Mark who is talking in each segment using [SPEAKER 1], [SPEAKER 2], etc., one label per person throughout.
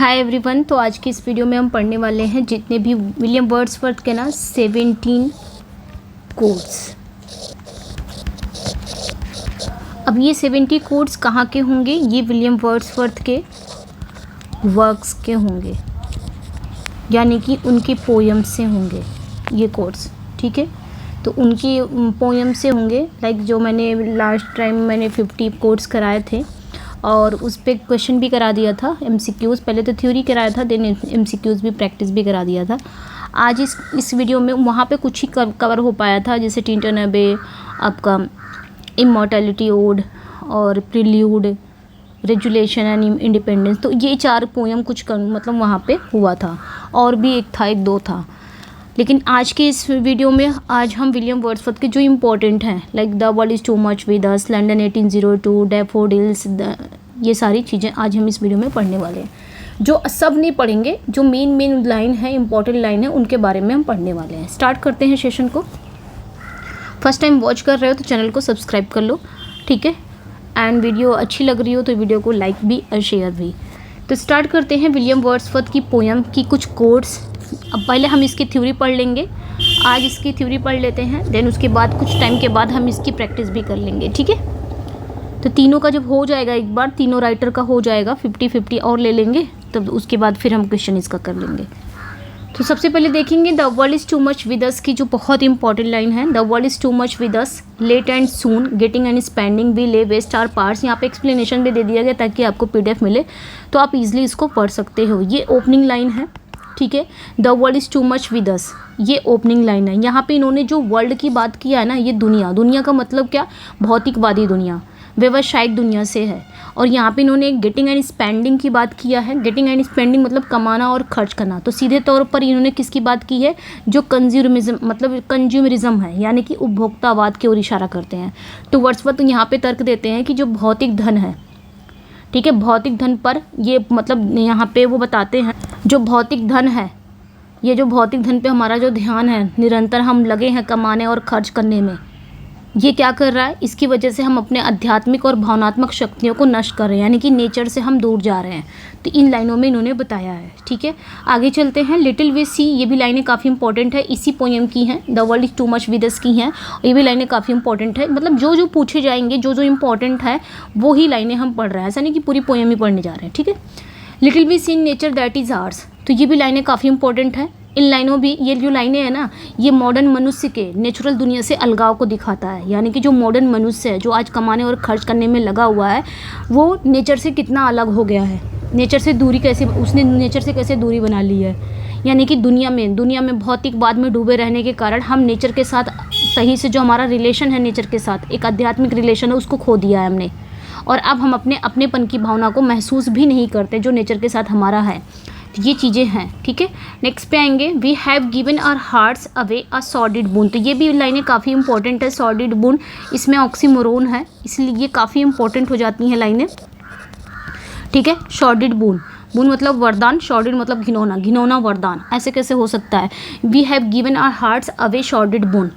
[SPEAKER 1] Hi everyone. तो आज की इस वीडियो में हम पढ़ने वाले हैं जितने भी विलियम वर्ड्सवर्थ के 17 कोट्स। अब ये 70 कोट्स कहाँ के होंगे? ये विलियम वर्ड्सवर्थ के वर्क्स के होंगे, यानी कि उनके पोयम से होंगे ये कोट्स। ठीक है, तो उनकी पोयम से होंगे। लाइक जो मैंने लास्ट टाइम मैंने 50 कोट्स कराए थे और उस पर क्वेश्चन भी करा दिया था, MCQs। पहले तो थ्योरी कराया था, देन MCQs भी प्रैक्टिस भी करा दिया था। आज इस वीडियो में वहाँ पे कुछ ही कवर हो पाया था, जैसे टिंटन अबे, आपका इमॉर्टैलिटी ओड और प्रिल्यूड, रेजुलेशन एंड इंडिपेंडेंस। तो ये 4 पोयम कुछ मतलब वहाँ पे हुआ था, और भी एक था, एक दो था। लेकिन आज के इस वीडियो में आज हम विलियम वर्ड्सवर्थ के जो इम्पोर्टेंट हैं, like the world is too much with us, London 1802, daffodils, ये सारी चीज़ें आज हम इस वीडियो में पढ़ने वाले हैं। जो सब नहीं पढ़ेंगे, जो मेन लाइन है, इंपॉर्टेंट लाइन है, उनके बारे में हम पढ़ने वाले हैं। स्टार्ट करते हैं सेशन को। फर्स्ट टाइम वॉच कर रहे हो तो चैनल को सब्सक्राइब कर लो, ठीक है। एंड वीडियो अच्छी लग रही हो तो वीडियो को लाइक भी और शेयर भी। तो स्टार्ट करते हैं विलियम वर्ड्सवर्थ की पोयम की कुछ कोट्स। अब पहले हम इसकी थ्योरी पढ़ लेंगे, आज इसकी थ्योरी पढ़ लेते हैं, देन उसके बाद कुछ टाइम के बाद हम इसकी प्रैक्टिस भी कर लेंगे, ठीक है। तो तीनों का जब हो जाएगा, एक बार तीनों राइटर का हो जाएगा, 50-50 और ले लेंगे, तब उसके बाद फिर हम क्वेश्चन इसका कर लेंगे। तो सबसे पहले देखेंगे the world is too much with us की जो बहुत इंपॉर्टेंट लाइन है। The world is too much with us, late and soon, getting and spending, we lay waste our parts. यहाँ पे एक्सप्लेनेशन भी दे दिया गया ताकि आपको PDF मिले तो आप इजीली इसको पढ़ सकते हो। ये ओपनिंग लाइन है, ठीक है। The world is too much with अस, ये ओपनिंग लाइन है। यहाँ पे इन्होंने जो वर्ल्ड की बात किया है ना, ये दुनिया का मतलब क्या? भौतिकवादी दुनिया, व्यवसायिक दुनिया से है। और यहाँ पे इन्होंने गेटिंग एंड स्पेंडिंग की बात किया है। गेटिंग एंड स्पेंडिंग मतलब कमाना और खर्च करना। तो सीधे तौर पर इन्होंने किसकी बात की है? जो कंज्यूमरिज्म है, यानी कि उपभोक्तावाद की ओर इशारा करते हैं। तो वर्ड्सवर्थ यहाँ पे तर्क देते हैं कि जो भौतिक धन है, ठीक है, भौतिक धन पर ये मतलब यहाँ पे वो बताते हैं जो भौतिक धन है, ये जो भौतिक धन पे हमारा जो ध्यान है, निरंतर हम लगे हैं कमाने और खर्च करने में, ये क्या कर रहा है? इसकी वजह से हम अपने आध्यात्मिक और भावनात्मक शक्तियों को नष्ट कर रहे हैं, यानी कि नेचर से हम दूर जा रहे हैं। तो इन लाइनों में इन्होंने बताया है, ठीक है। आगे चलते हैं। लिटिल वी सी, ये भी लाइनें काफ़ी इंपॉर्टेंट है, इसी पोएम की हैं। The world is too much with us की हैं, ये भी लाइनें काफ़ी इंपॉर्टेंट है। मतलब जो पूछे जाएंगे, जो इंपॉर्टेंट है वो ही लाइनें हम पढ़ रहे हैं, ऐसा नहीं कि पूरी पोएम ही पढ़ने जा रहे हैं, ठीक है। Little we see in nature that is ours, तो ये भी लाइनें काफ़ी इंपॉर्टेंट है। इन लाइनों भी, ये जो लाइनें हैं ना, ये मॉडर्न मनुष्य के नेचुरल दुनिया से अलगाव को दिखाता है। यानी कि जो मॉडर्न मनुष्य है, जो आज कमाने और खर्च करने में लगा हुआ है, वो नेचर से कितना अलग हो गया है, नेचर से दूरी कैसे, उसने नेचर से कैसे दूरी बना ली है। यानी कि दुनिया में भौतिकवाद में डूबे रहने के कारण हम नेचर के साथ सही से जो हमारा रिलेशन है नेचर के साथ, एक आध्यात्मिक रिलेशन है, उसको खो दिया है हमने। और अब हम अपनेपन की भावना को महसूस भी नहीं करते जो नेचर के साथ हमारा है। ये चीज़ें हैं, ठीक है। नेक्स्ट पे आएंगे। We have given our hearts away a sordid boon, तो ये भी लाइनें काफ़ी इंपॉर्टेंट है। सॉर्डिड बून, इसमें ऑक्सीमोरोन है, इसलिए ये काफ़ी इंपॉर्टेंट हो जाती हैं लाइनें, ठीक है। सॉर्डिड बून, बून मतलब वरदान, सॉर्डिड मतलब घिनौना वरदान, ऐसे कैसे हो सकता है? We have given our hearts away sordid boon,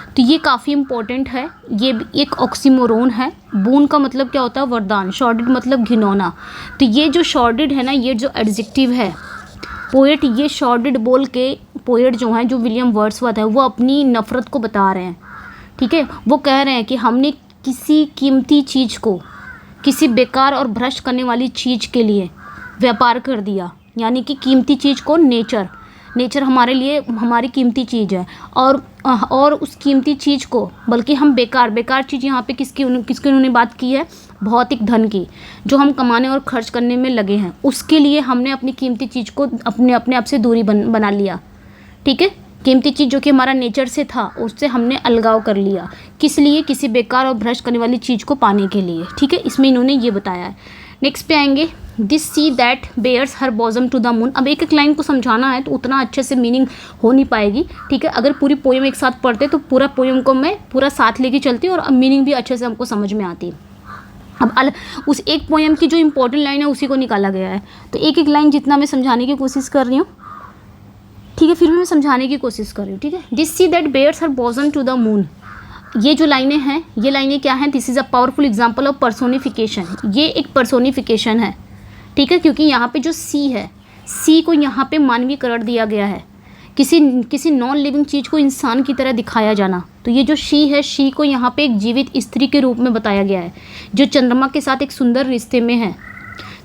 [SPEAKER 1] तो ये काफ़ी इंपॉर्टेंट है। ये एक ऑक्सीमोरोन है। बून का मतलब क्या होता है? वरदान। सॉर्डिड मतलब घिनौना। तो ये जो सॉर्डिड है ना, ये जो एडजेक्टिव है, पोएट ये सॉर्डिड बोल के, पोएट जो हैं, जो विलियम वर्ड्सवर्थ है, वो अपनी नफ़रत को बता रहे हैं, ठीक है। वो कह रहे हैं कि हमने किसी कीमती चीज़ को, किसी बेकार और भ्रष्ट करने वाली चीज़ के लिए व्यापार कर दिया। यानी कि कीमती चीज़ को, नेचर हमारे लिए हमारी कीमती चीज़ है, और उस कीमती चीज़ को, बल्कि हम बेकार चीज़, यहाँ पे किसकी उन्होंने बात की है? भौतिक धन की, जो हम कमाने और खर्च करने में लगे हैं, उसके लिए हमने अपनी कीमती चीज़ को अपने आप से दूरी बना लिया, ठीक है। कीमती चीज़ जो कि हमारा नेचर से था, उससे हमने अलगाव कर लिया। किस लिए? किसी बेकार और भ्रष्ट करने वाली चीज़ को पाने के लिए, ठीक है। इसमें इन्होंने ये बताया है। नेक्स्ट पे आएंगे। This sea that bares her bosom to the moon. अब एक लाइन को समझाना है तो उतना अच्छे से मीनिंग हो नहीं पाएगी, ठीक है। अगर पूरी पोएम एक साथ पढ़ते तो पूरा पोएम को मैं पूरा साथ लेके चलती और अब मीनिंग भी अच्छे से हमको समझ में आती। अब उस एक पोएम की जो इंपॉर्टेंट लाइन है उसी को निकाला गया है, तो एक लाइन जितना मैं समझाने की कोशिश कर रही हूँ, ठीक है, फिर भी मैं समझाने की कोशिश कर रही हूँ, ठीक है। This sea that bares her bosom to the moon, ये जो लाइनें हैं, ये लाइनें क्या हैं? This is a powerful example of personification, ये एक पर्सोनिफिकेशन है, ठीक है। क्योंकि यहाँ पे जो सी है, सी को यहाँ पे मानवीकरण दिया गया है, किसी नॉन लिविंग चीज़ को इंसान की तरह दिखाया जाना। तो ये जो शी है, शी को यहाँ पे एक जीवित स्त्री के रूप में बताया गया है जो चंद्रमा के साथ एक सुंदर रिश्ते में है।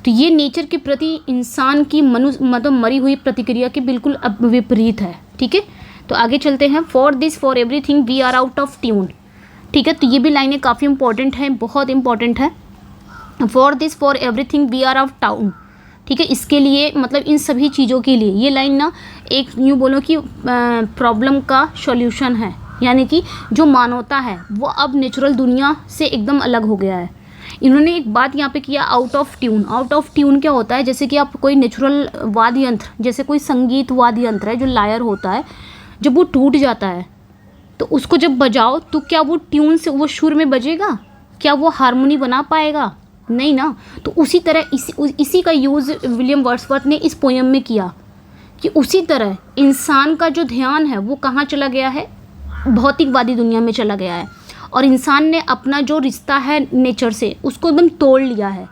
[SPEAKER 1] तो ये नेचर के प्रति इंसान की मतलब मरी हुई प्रतिक्रिया के बिल्कुल विपरीत है। ठीक है, तो आगे चलते हैं। For this for everything we are out of tune. ठीक है, तो ये भी लाइनें काफ़ी इंपॉर्टेंट हैं, बहुत इंपॉर्टेंट है। For this for everything we are out town. ठीक है, इसके लिए मतलब इन सभी चीज़ों के लिए ये लाइन ना एक यूँ बोलो कि प्रॉब्लम का सॉल्यूशन है, यानी कि जो मानवता है वो अब नेचुरल दुनिया से एकदम अलग हो गया है। इन्होंने एक बात यहाँ पे किया, out of tune. Out of tune क्या होता है, जैसे कि आप कोई नेचुरल वाद्य यंत्र, जैसे कोई संगीत वाद्य यंत्र है जो लायर होता है, जब वो टूट जाता है तो उसको जब बजाओ तो क्या वो ट्यून से वो सुर में बजेगा, क्या वो हारमोनी बना पाएगा? नहीं ना। तो उसी तरह इसी का यूज़ विलियम वर्ड्सवर्थ ने इस पोयम में किया कि उसी तरह इंसान का जो ध्यान है वो कहाँ चला गया है, भौतिकवादी दुनिया में चला गया है, और इंसान ने अपना जो रिश्ता है नेचर से उसको एकदम तोड़ लिया है।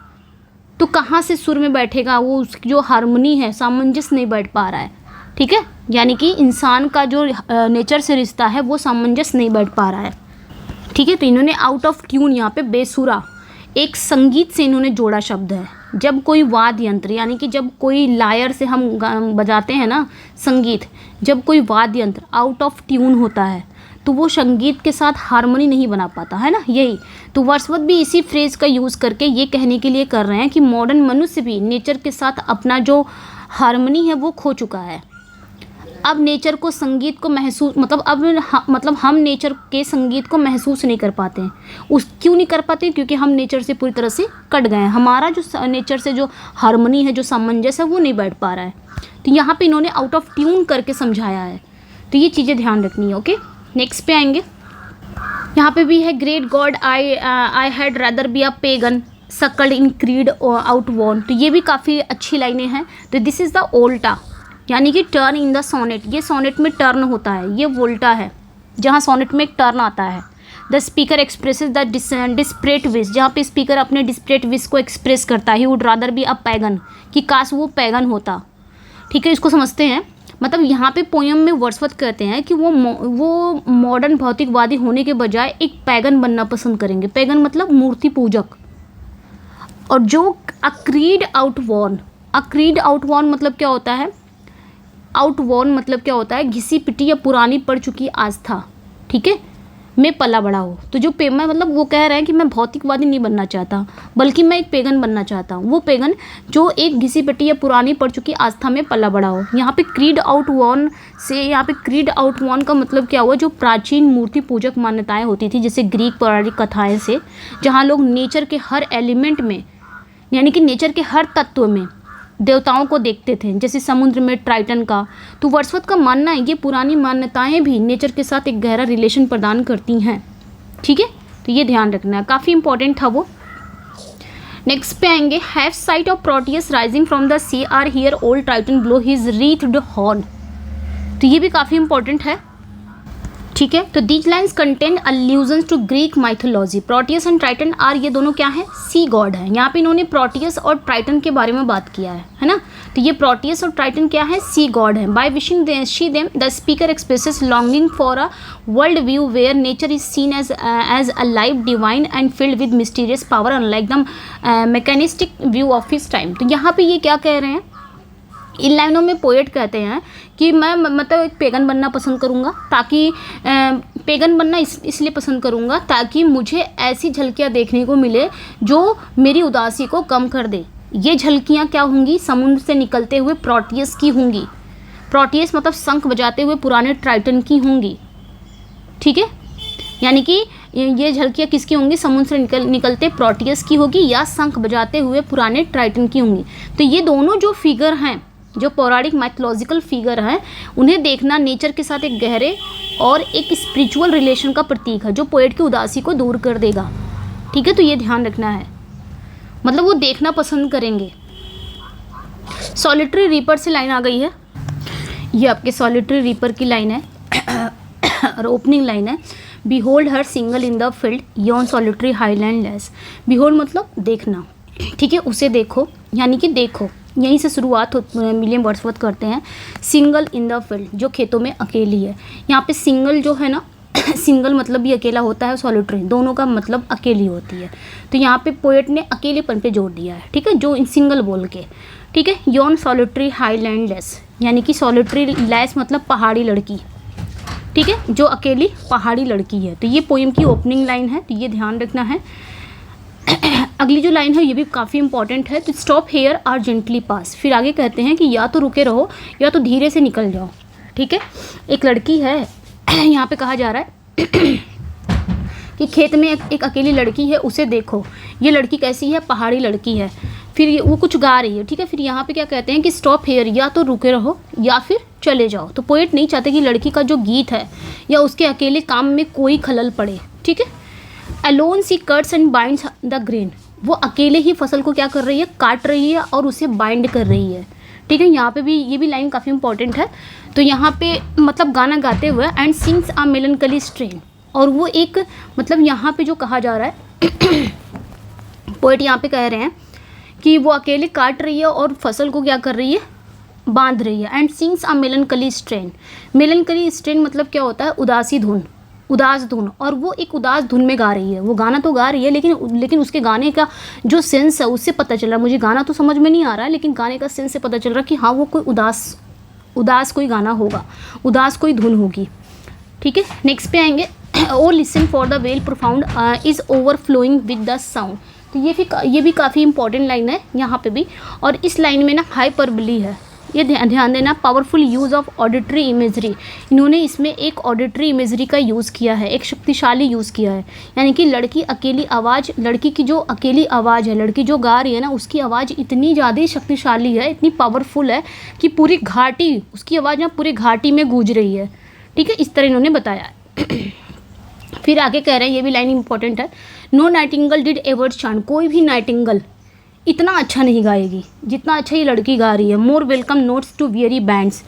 [SPEAKER 1] तो कहाँ से सुर में बैठेगा वो, उसकी जो हारमोनी है, सामंजस्य नहीं बैठ पा रहा है। ठीक है, यानी कि इंसान का जो नेचर से रिश्ता है वो सामंजस्य नहीं बैठ पा रहा है। ठीक है, तो इन्होंने आउट ऑफ ट्यून यहाँ पे बेसुरा एक संगीत से इन्होंने जोड़ा शब्द है। जब कोई वाद्य यंत्र, यानी कि जब कोई लायर से हम बजाते हैं ना संगीत, जब कोई वाद्य यंत्र आउट ऑफ ट्यून होता है तो वो संगीत के साथ हारमोनी नहीं बना पाता है ना। यही तो वर्ड्सवर्थ भी इसी फ्रेज का यूज़ करके ये कहने के लिए कर रहे हैं कि मॉडर्न मनुष्य भी नेचर के साथ अपना जो हारमोनी है वो खो चुका है। अब नेचर को संगीत को महसूस मतलब हम नेचर के संगीत को महसूस नहीं कर पाते हैं। क्यों नहीं कर पाते? क्योंकि हम नेचर से पूरी तरह से कट गए हैं। हमारा जो नेचर से जो हारमोनी है, जो सामंजस्य है, वो नहीं बैठ पा रहा है। तो यहाँ पे इन्होंने आउट ऑफ ट्यून करके समझाया है। तो ये चीज़ें ध्यान रखनी है। ओके, नेक्स्ट पे आएंगे। यहाँ पे भी है, great God I had rather be a pagan suckled in creed outworn. तो ये भी काफ़ी अच्छी लाइनें हैं। तो दिस इज़ द ओल्टा, यानी कि टर्न इन द सोनेट। ये सोनेट में टर्न होता है, ये वोल्टा है जहाँ सोनेट में एक टर्न आता है। The speaker expresses the desperate wish, जहाँ पे स्पीकर अपने डिस्परेट विश को एक्सप्रेस करता है। He would rather be a pagan, कि काश वो पैगन होता। ठीक है, इसको समझते हैं। मतलब यहाँ पे पोयम में वर्ड्सवर्थ कहते हैं कि वो मॉडर्न भौतिकवादी होने के बजाय एक पैगन बनना पसंद करेंगे। पैगन मतलब मूर्ति पूजक। और जो अक्रीड आउट वॉन मतलब क्या होता है? आउट वॉर्न मतलब क्या होता है? घिसी पिटी या पुरानी पड़ चुकी आस्था, ठीक है, में पला बड़ा हो। तो जो मैं मतलब वो कह रहे हैं कि मैं भौतिकवादी नहीं बनना चाहता, बल्कि मैं एक पेगन बनना चाहता हूँ। वो पेगन जो एक घिसी पिटी या पुरानी पड़ चुकी आस्था में पला बड़ा हो। यहाँ पे क्रीड आउट वॉर्न का मतलब क्या हुआ? जो प्राचीन मूर्ति पूजक मान्यताएं होती थी, जैसे ग्रीक पौराणिक कथाएं से, जहाँ लोग नेचर के हर एलिमेंट में, यानी कि नेचर के हर तत्व में देवताओं को देखते थे, जैसे समुद्र में ट्राइटन का। तो वर्ड्सवर्थ का मानना है ये पुरानी मान्यताएं भी नेचर के साथ एक गहरा रिलेशन प्रदान करती हैं। ठीक है, तो ये ध्यान रखना है, काफ़ी इंपॉर्टेंट था वो। नेक्स्ट पे आएंगे, have sight of Proteus rising from the sea or hear old Triton blow his wreathed horn. तो ये भी काफ़ी इंपॉर्टेंट है। ठीक है, तो these lines contain allusions to Greek mythology. Proteus and Triton are, ये दोनों क्या है? सी गॉड है। यहाँ पे इन्होंने प्रोटियस और ट्राइटन के बारे में बात किया है ना। तो ये प्रोटियस और ट्राइटन क्या है? सी गॉड है। By wishing them the speaker expresses longing for a world view where nature is seen as a live divine and filled with mysterious power unlike the mechanistic view of his time. तो यहाँ पे ये क्या कह रहे हैं? इन लाइनों में पोएट कहते हैं कि मैं मतलब एक पेगन बनना पसंद करूँगा, ताकि पेगन बनना इसलिए पसंद करूँगा ताकि मुझे ऐसी झलकियाँ देखने को मिले जो मेरी उदासी को कम कर दे। ये झलकियाँ क्या होंगी? समुद्र से निकलते हुए प्रोटियस की होंगी। प्रोटियस मतलब शंख बजाते हुए पुराने ट्राइटन की होंगी। ठीक है, यानी कि ये झलकियाँ किसकी होंगी? समुद्र से निकलते प्रोटियस की होगी या शंख बजाते हुए पुराने ट्राइटन की होंगी। तो ये दोनों जो फिगर हैं, जो पौराणिक माइथोलॉजिकल फिगर हैं, उन्हें देखना नेचर के साथ एक गहरे और एक स्पिरिचुअल रिलेशन का प्रतीक है, जो पोएट की उदासी को दूर कर देगा। ठीक है, तो ये ध्यान रखना है, मतलब वो देखना पसंद करेंगे। सॉलिटरी रीपर से लाइन आ गई है, ये आपके सॉलिटरी रीपर की लाइन है और ओपनिंग लाइन है, behold her single in the field yon solitary highland lass. Behold मतलब देखना, ठीक है, उसे देखो, यानी कि देखो, यहीं से शुरुआत विलियम वर्ड्सवर्थ करते हैं। सिंगल इन द फील्ड, जो खेतों में अकेली है। यहाँ पे सिंगल जो है ना सिंगल मतलब भी अकेला होता है, सॉलिटरी दोनों का मतलब अकेली होती है। तो यहाँ पे पोएट ने अकेलेपन पे जोर दिया है, ठीक है, जो इन सिंगल बोल के, ठीक है। यॉन सॉलिटरी हाईलैंड लेस, यानी कि सॉलिटरी लेस मतलब पहाड़ी लड़की, ठीक है, जो अकेली पहाड़ी लड़की है। तो ये पोएम की ओपनिंग लाइन है, तो ये ध्यान रखना है। अगली जो लाइन है ये भी काफ़ी इंपॉर्टेंट है। तो स्टॉप हेयर आर जेंटली पास, फिर आगे कहते हैं कि या तो रुके रहो या तो धीरे से निकल जाओ, ठीक है। एक लड़की है यहाँ पे कहा जा रहा है कि खेत में एक अकेली लड़की है, उसे देखो, ये लड़की कैसी है, पहाड़ी लड़की है। फिर वो कुछ गा रही है, ठीक है। फिर यहाँ पे क्या कहते हैं कि स्टॉप हेयर, या तो रुके रहो या फिर चले जाओ। तो पोएट नहीं चाहते कि लड़की का जो गीत है या उसके अकेले काम में कोई खलल पड़े, ठीक है। Alone she cuts and binds the grain, वो अकेले ही फसल को क्या कर रही है, काट रही है और उसे बाइंड कर रही है, ठीक है। यहाँ पे भी ये भी लाइन काफ़ी इंपॉर्टेंट है। तो यहाँ पे मतलब गाना गाते हुए एंड सिंग्स अ मेलनकली स्ट्रेन, और वो एक मतलब यहाँ पे जो कहा जा रहा है पोएट यहाँ पे कह रहे हैं कि वो अकेले काट रही है और फसल को क्या कर रही है, बांध रही है। And sings a मेलनकली strain, मेलनकली strain मतलब क्या होता है, उदासी धुन, उदास धुन, और वो एक उदास धुन में गा रही है। वो गाना तो गा रही है लेकिन उसके गाने का जो सेंस है उससे पता चल रहा है, मुझे गाना तो समझ में नहीं आ रहा है लेकिन गाने का सेंस से पता चल रहा है कि हाँ वो कोई उदास कोई गाना होगा, उदास कोई धुन होगी, ठीक है। नेक्स्ट पे आएंगे, O listen for the vale profound is overflowing with the sound. तो ये भी काफ़ी इंपॉर्टेंट लाइन है यहाँ पे भी। और इस लाइन में ना हाइपरबली है, ये ध्यान देना। Powerful use of auditory imagery, इन्होंने इसमें एक ऑडिटरी इमेजरी का यूज़ किया है, एक शक्तिशाली यूज़ किया है। यानी कि लड़की की जो अकेली आवाज़ है, लड़की जो गा रही है ना, उसकी आवाज़ इतनी ज़्यादा शक्तिशाली है, इतनी पावरफुल है कि पूरी घाटी, उसकी आवाज़ ना पूरी घाटी में गूंज रही है, ठीक है। इस तरह इन्होंने बताया है। फिर आगे कह रहे हैं, ये भी लाइन इंपॉर्टेंट है। No nightingale did ever chant, कोई भी नाइटिंगल इतना अच्छा नहीं गाएगी जितना अच्छा ये लड़की गा रही है। More welcome notes to weary bands,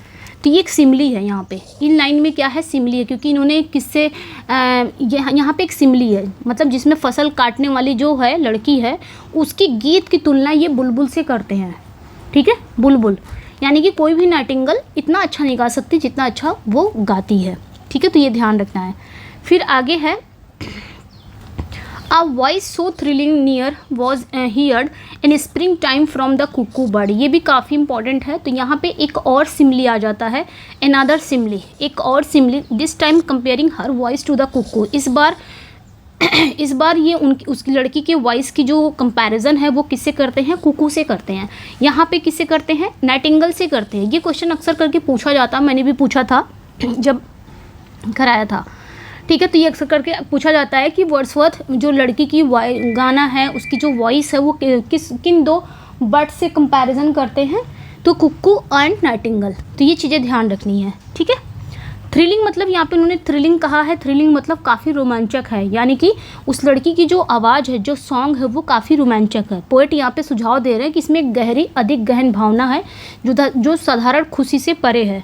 [SPEAKER 1] तो ये एक सिमली है यहाँ पे। इन लाइन में क्या है, सिमली है, क्योंकि इन्होंने किससे यहाँ पे एक सिमली है, मतलब जिसमें फसल काटने वाली जो है लड़की है उसकी गीत की तुलना ये बुलबुल से करते हैं, ठीक है। बुलबुल यानी कि कोई भी नाइटिंगल इतना अच्छा नहीं गा सकती जितना अच्छा वो गाती है, ठीक है। तो ये ध्यान रखना है। फिर आगे है, A voice so thrilling near was heard in spring time from the cuckoo bird, ये भी काफ़ी इंपॉर्टेंट है। तो यहाँ पे एक और सिमली आ जाता है, another सिमली, एक और simile, this time comparing her voice to the cuckoo. इस बार ये उसकी लड़की के वॉइस की जो कंपैरिजन है वो किससे करते हैं, कुकू से करते हैं। यहाँ पे किससे करते हैं, नाइटिंगल से करते हैं। ये क्वेश्चन अक्सर करके पूछा जाता है, मैंने भी पूछा था जब कराया था, ठीक है। तो ये अक्सर करके पूछा जाता है कि वर्ड्सवर्थ जो लड़की की गाना है उसकी जो वॉइस है वो किन दो बर्ड से कंपैरिजन करते हैं, तो कुक्कू एंड नाइटिंगल। तो ये चीज़ें ध्यान रखनी है, ठीक है। थ्रिलिंग मतलब यहाँ पे उन्होंने थ्रिलिंग कहा है, थ्रिलिंग मतलब काफ़ी रोमांचक है, यानी कि उस लड़की की जो आवाज़ है, जो सॉन्ग है वो काफ़ी रोमांचक है। पोएट यहाँ पे सुझाव दे रहे हैं कि इसमें गहरी, अधिक गहन भावना है जो साधारण खुशी से परे है,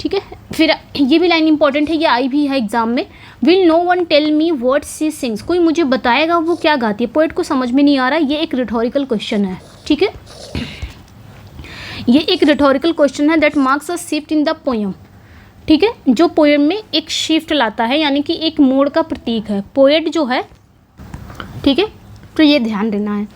[SPEAKER 1] ठीक है। फिर ये भी लाइन इंपॉर्टेंट है, ये आई भी है एग्जाम में। Will no one tell me what she sings, कोई मुझे बताएगा वो क्या गाती है। पोएट को समझ में नहीं आ रहा है, ये एक रिटोरिकल क्वेश्चन है, ठीक है। ये एक रिटोरिकल क्वेश्चन है that marks a shift in the poem, ठीक है, जो पोएम में एक शिफ्ट लाता है, यानी कि एक मोड़ का प्रतीक है पोएट जो है, ठीक है। तो ये ध्यान देना है,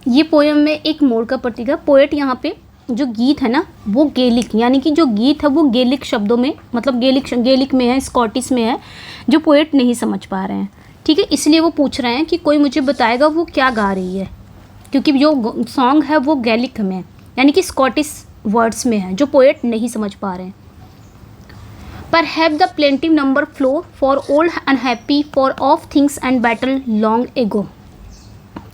[SPEAKER 1] ये पोएम में एक मोड़ का प्रतीक है। पोएट यहाँ पे जो गीत है ना वो गेलिक, यानी कि जो गीत है वो गेलिक शब्दों में, मतलब गेलिक में है, स्कॉटिश में है, जो पोएट नहीं समझ पा रहे हैं, ठीक है। इसलिए वो पूछ रहे हैं कि कोई मुझे बताएगा वो क्या गा रही है, क्योंकि जो सॉन्ग है वो गेलिक में है, यानी कि स्कॉटिश वर्ड्स में है, जो पोएट नहीं समझ पा रहे हैं। पर have the plaintiff number flow for old unhappy for of things and battle long ago,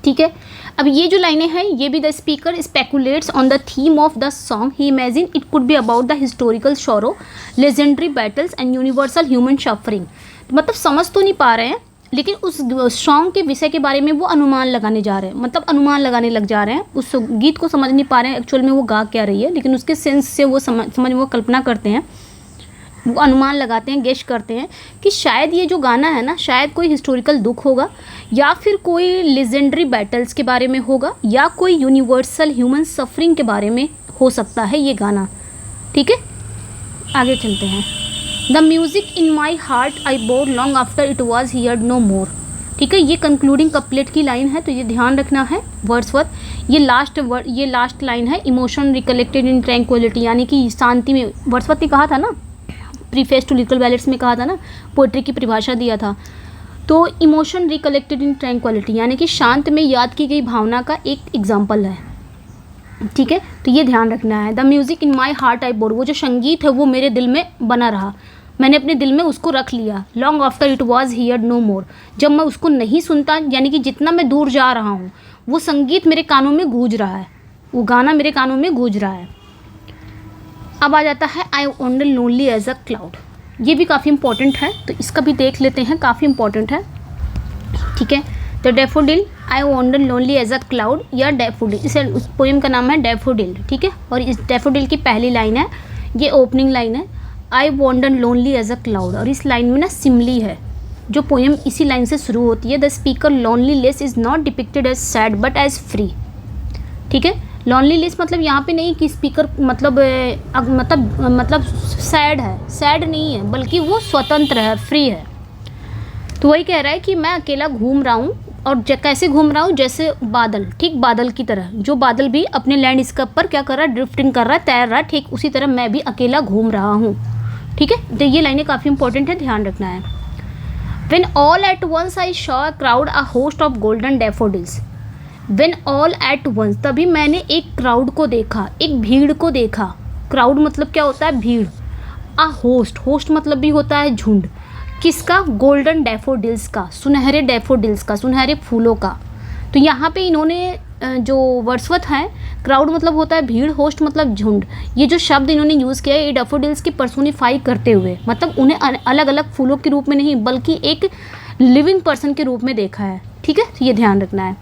[SPEAKER 1] ठीक है। अब ये जो लाइनें हैं, ये भी the speaker speculates on the theme of the song, he imagine it could be about the historical sorrow, legendary battles and universal human suffering. मतलब समझ तो नहीं पा रहे हैं, लेकिन उस सॉन्ग के विषय के बारे में वो अनुमान लगाने जा रहे हैं, मतलब अनुमान लगाने लग जा रहे हैं। उस गीत को समझ नहीं पा रहे हैं एक्चुअल में वो गा क्या रही है, लेकिन उसके सेंस से वो समझ वो कल्पना करते हैं, वो अनुमान लगाते हैं, गेस करते हैं कि शायद ये जो गाना है ना, शायद कोई हिस्टोरिकल दुख होगा, या फिर कोई लेजेंडरी बैटल्स के बारे में होगा, या कोई यूनिवर्सल ह्यूमन सफरिंग के बारे में हो सकता है ये गाना। ठीक है, आगे चलते हैं। The music in my heart I bore long after it was heard no more. ठीक है, ये कंक्लूडिंग कपलेट की लाइन है, तो ये ध्यान रखना है वर्ड्सवर्थ। ये लास्ट लाइन है, इमोशन रिकलेक्टेड इन ट्रैंक्विलिटी, यानी कि शांति में। वर्ड्सवर्थ ने कहा था ना, प्रीफेस टू लिटिल बैलेट्स में कहा था ना, पोइट्री की परिभाषा दिया था, तो इमोशन रिकलेक्टेड इन ट्रैंक्विलिटी यानी कि शांत में याद की गई भावना का एक एग्जाम्पल है। ठीक है, तो ये ध्यान रखना है। The music in my heart I bore, वो जो संगीत है वो मेरे दिल में बना रहा, मैंने अपने दिल में उसको रख लिया। Long after it was heard no more, जब मैं उसको नहीं सुनता, यानी कि जितना मैं दूर जा रहा हूँ वो संगीत मेरे कानों में गूंज रहा है, वो गाना मेरे कानों में गूंज रहा है। अब आ जाता है I wander lonely as a cloud. ये भी काफ़ी इंपॉर्टेंट है, तो इसका भी देख लेते हैं, काफ़ी इंपॉर्टेंट है। ठीक है, तो daffodil, I wander lonely as a cloud या डैफोडिल, इस पोएम का नाम है डैफोडिल। ठीक है, और इस डैफोडिल की पहली लाइन है, ये ओपनिंग लाइन है, I wander lonely as a cloud, और इस लाइन में ना सिमली है, जो पोएम इसी लाइन से शुरू होती है। The speaker loneliness is not depicted as sad but as free. ठीक है, लॉनली लेस मतलब यहाँ पे नहीं कि स्पीकर मतलब सैड है, सैड नहीं है, बल्कि वो स्वतंत्र है, फ्री है। तो वही कह रहा है कि मैं अकेला घूम रहा हूँ, और कैसे घूम रहा हूँ, जैसे बादल, ठीक बादल की तरह, जो बादल भी अपने लैंडस्केप पर क्या कर रहा है, ड्रिफ्टिंग कर रहा है, तैर रहा है, ठीक उसी तरह मैं भी अकेला घूम रहा हूँ। ठीक है, तो ये लाइनें काफ़ी इंपॉर्टेंट है, ध्यान रखना है। When all at once I saw a crowd, a host of golden daffodils. When all at once, तभी मैंने एक क्राउड को देखा, एक भीड़ को देखा। क्राउड मतलब क्या होता है, भीड़। आ होस्ट, होस्ट मतलब भी होता है झुंड। किसका, गोल्डन डैफोडिल्स का, सुनहरे डैफोडिल्स का, सुनहरे फूलों का। तो यहाँ पे इन्होंने जो वर्ड्सवर्थ हैं, क्राउड मतलब होता है भीड़, होस्ट मतलब झुंड, ये जो शब्द इन्होंने यूज़ किया है ये डैफोडिल्स की पर्सोनिफाई करते हुए, मतलब उन्हें अलग अलग फूलों के रूप में नहीं बल्कि एक लिविंग पर्सन के रूप में देखा है। ठीक है, तो ये ध्यान रखना है।